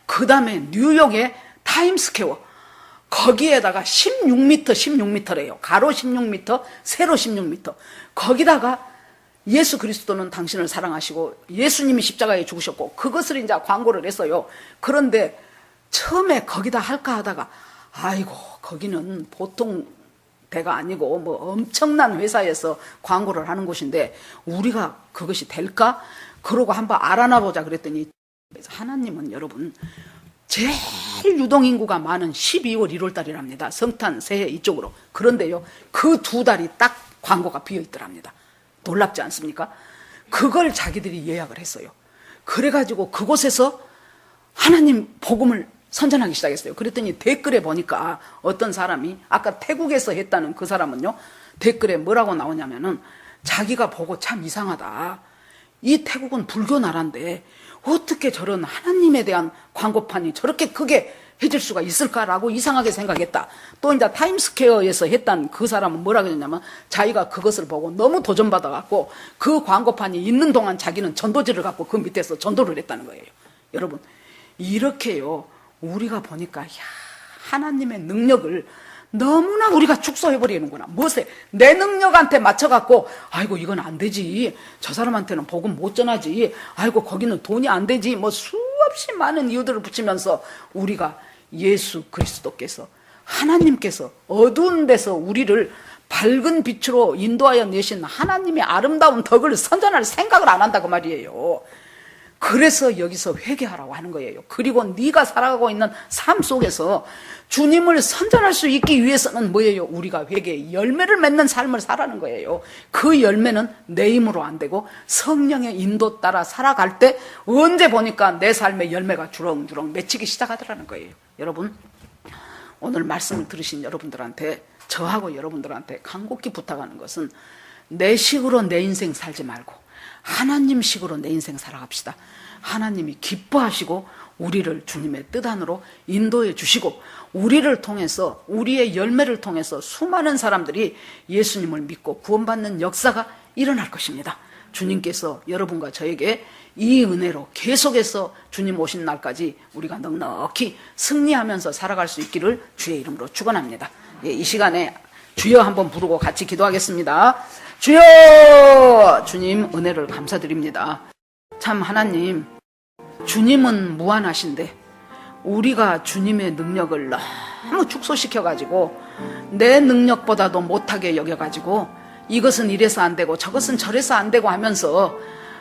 그 다음에 뉴욕의 타임스퀘어, 거기에다가 16m래요. 가로 16m, 세로 16m. 거기다가 예수 그리스도는 당신을 사랑하시고 예수님이 십자가에 죽으셨고, 그것을 이제 광고를 했어요. 그런데 처음에 거기다 할까 하다가, 아이고, 거기는 보통 데가 아니고 뭐 엄청난 회사에서 광고를 하는 곳인데 우리가 그것이 될까? 그러고 한번 알아나보자 그랬더니, 하나님은 여러분 제일 유동인구가 많은 12월 1월 달이랍니다. 성탄 새해 이쪽으로. 그런데요, 그 2달이 딱 광고가 비어있더랍니다. 놀랍지 않습니까? 그걸 자기들이 예약을 했어요. 그래가지고 그곳에서 하나님 복음을 선전하기 시작했어요. 그랬더니 댓글에 보니까 어떤 사람이, 아까 태국에서 했다는 그 사람은요, 댓글에 뭐라고 나오냐면은, 자기가 보고 참 이상하다. 이 태국은 불교 나라인데 어떻게 저런 하나님에 대한 광고판이 저렇게 크게 해질 수가 있을까라고 이상하게 생각했다. 또 이제 타임스퀘어에서 했던 그 사람은 뭐라 그랬냐면, 자기가 그것을 보고 너무 도전받아갖고 그 광고판이 있는 동안 자기는 전도지를 갖고 그 밑에서 전도를 했다는 거예요. 여러분, 이렇게요, 우리가 보니까, 야, 하나님의 능력을 너무나 우리가 축소해버리는구나. 무엇에? 내 능력한테 맞춰갖고, 아이고, 이건 안 되지. 저 사람한테는 복음 못 전하지. 아이고, 거기는 돈이 안 되지. 뭐 수없이 많은 이유들을 붙이면서 우리가 예수 그리스도께서, 하나님께서 어두운 데서 우리를 밝은 빛으로 인도하여 내신 하나님의 아름다운 덕을 선전할 생각을 안 한다고 말이에요. 그래서 여기서 회개하라고 하는 거예요. 그리고 네가 살아가고 있는 삶 속에서 주님을 선전할 수 있기 위해서는 뭐예요? 우리가 회개의 열매를 맺는 삶을 살아가는 거예요. 그 열매는 내 힘으로 안 되고 성령의 인도 따라 살아갈 때 언제 보니까 내 삶의 열매가 주렁주렁 맺히기 시작하더라는 거예요. 여러분, 오늘 말씀을 들으신 여러분들한테, 저하고 여러분들한테 간곡히 부탁하는 것은, 내 식으로 내 인생 살지 말고 하나님 식으로 내 인생 살아갑시다. 하나님이 기뻐하시고 우리를 주님의 뜻 안으로 인도해 주시고, 우리를 통해서, 우리의 열매를 통해서 수많은 사람들이 예수님을 믿고 구원받는 역사가 일어날 것입니다. 주님께서 여러분과 저에게 이 은혜로 계속해서 주님 오신 날까지 우리가 넉넉히 승리하면서 살아갈 수 있기를 주의 이름으로 축원합니다. 예, 이 시간에 주여 한번 부르고 같이 기도하겠습니다. 주여! 주님 은혜를 감사드립니다. 참 하나님, 주님은 무한하신데 우리가 주님의 능력을 너무 축소시켜가지고 내 능력보다도 못하게 여겨가지고 이것은 이래서 안 되고 저것은 저래서 안 되고 하면서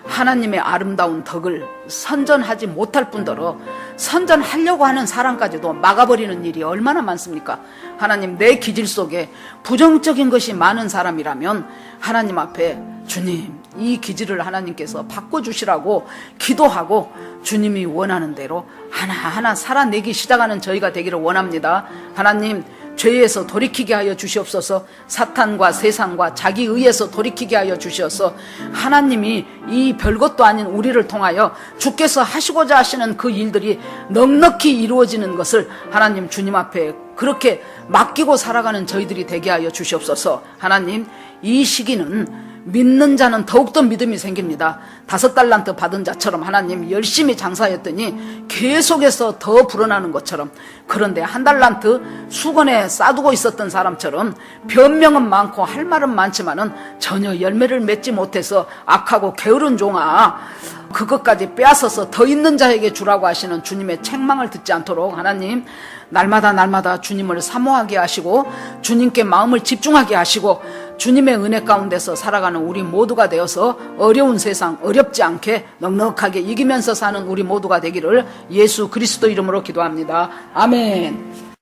하나님의 아름다운 덕을 선전하지 못할 뿐더러 선전하려고 하는 사람까지도 막아버리는 일이 얼마나 많습니까? 하나님, 내 기질 속에 부정적인 것이 많은 사람이라면 하나님 앞에, 주님, 이 기질을 하나님께서 바꿔주시라고 기도하고 주님이 원하는 대로 하나하나 살아내기 시작하는 저희가 되기를 원합니다. 하나님, 죄에서 돌이키게 하여 주시옵소서. 사탄과 세상과 자기 의에서 돌이키게 하여 주시옵소서. 하나님이 이 별것도 아닌 우리를 통하여 주께서 하시고자 하시는 그 일들이 넉넉히 이루어지는 것을 하나님 주님 앞에 그렇게 맡기고 살아가는 저희들이 되게 하여 주시옵소서. 하나님, 이 시기는 믿는 자는 더욱더 믿음이 생깁니다. 5달란트 받은 자처럼 하나님 열심히 장사했더니 계속해서 더 불어나는 것처럼, 그런데 1달란트 수건에 싸두고 있었던 사람처럼 변명은 많고 할 말은 많지만은 전혀 열매를 맺지 못해서 악하고 게으른 종아, 그것까지 빼앗아서 더 있는 자에게 주라고 하시는 주님의 책망을 듣지 않도록 하나님, 날마다 주님을 사모하게 하시고 주님께 마음을 집중하게 하시고 주님의 은혜 가운데서 살아가는 우리 모두가 되어서 어려운 세상 어렵지 않게 넉넉하게 이기면서 사는 우리 모두가 되기를 예수 그리스도 이름으로 기도합니다. 아멘.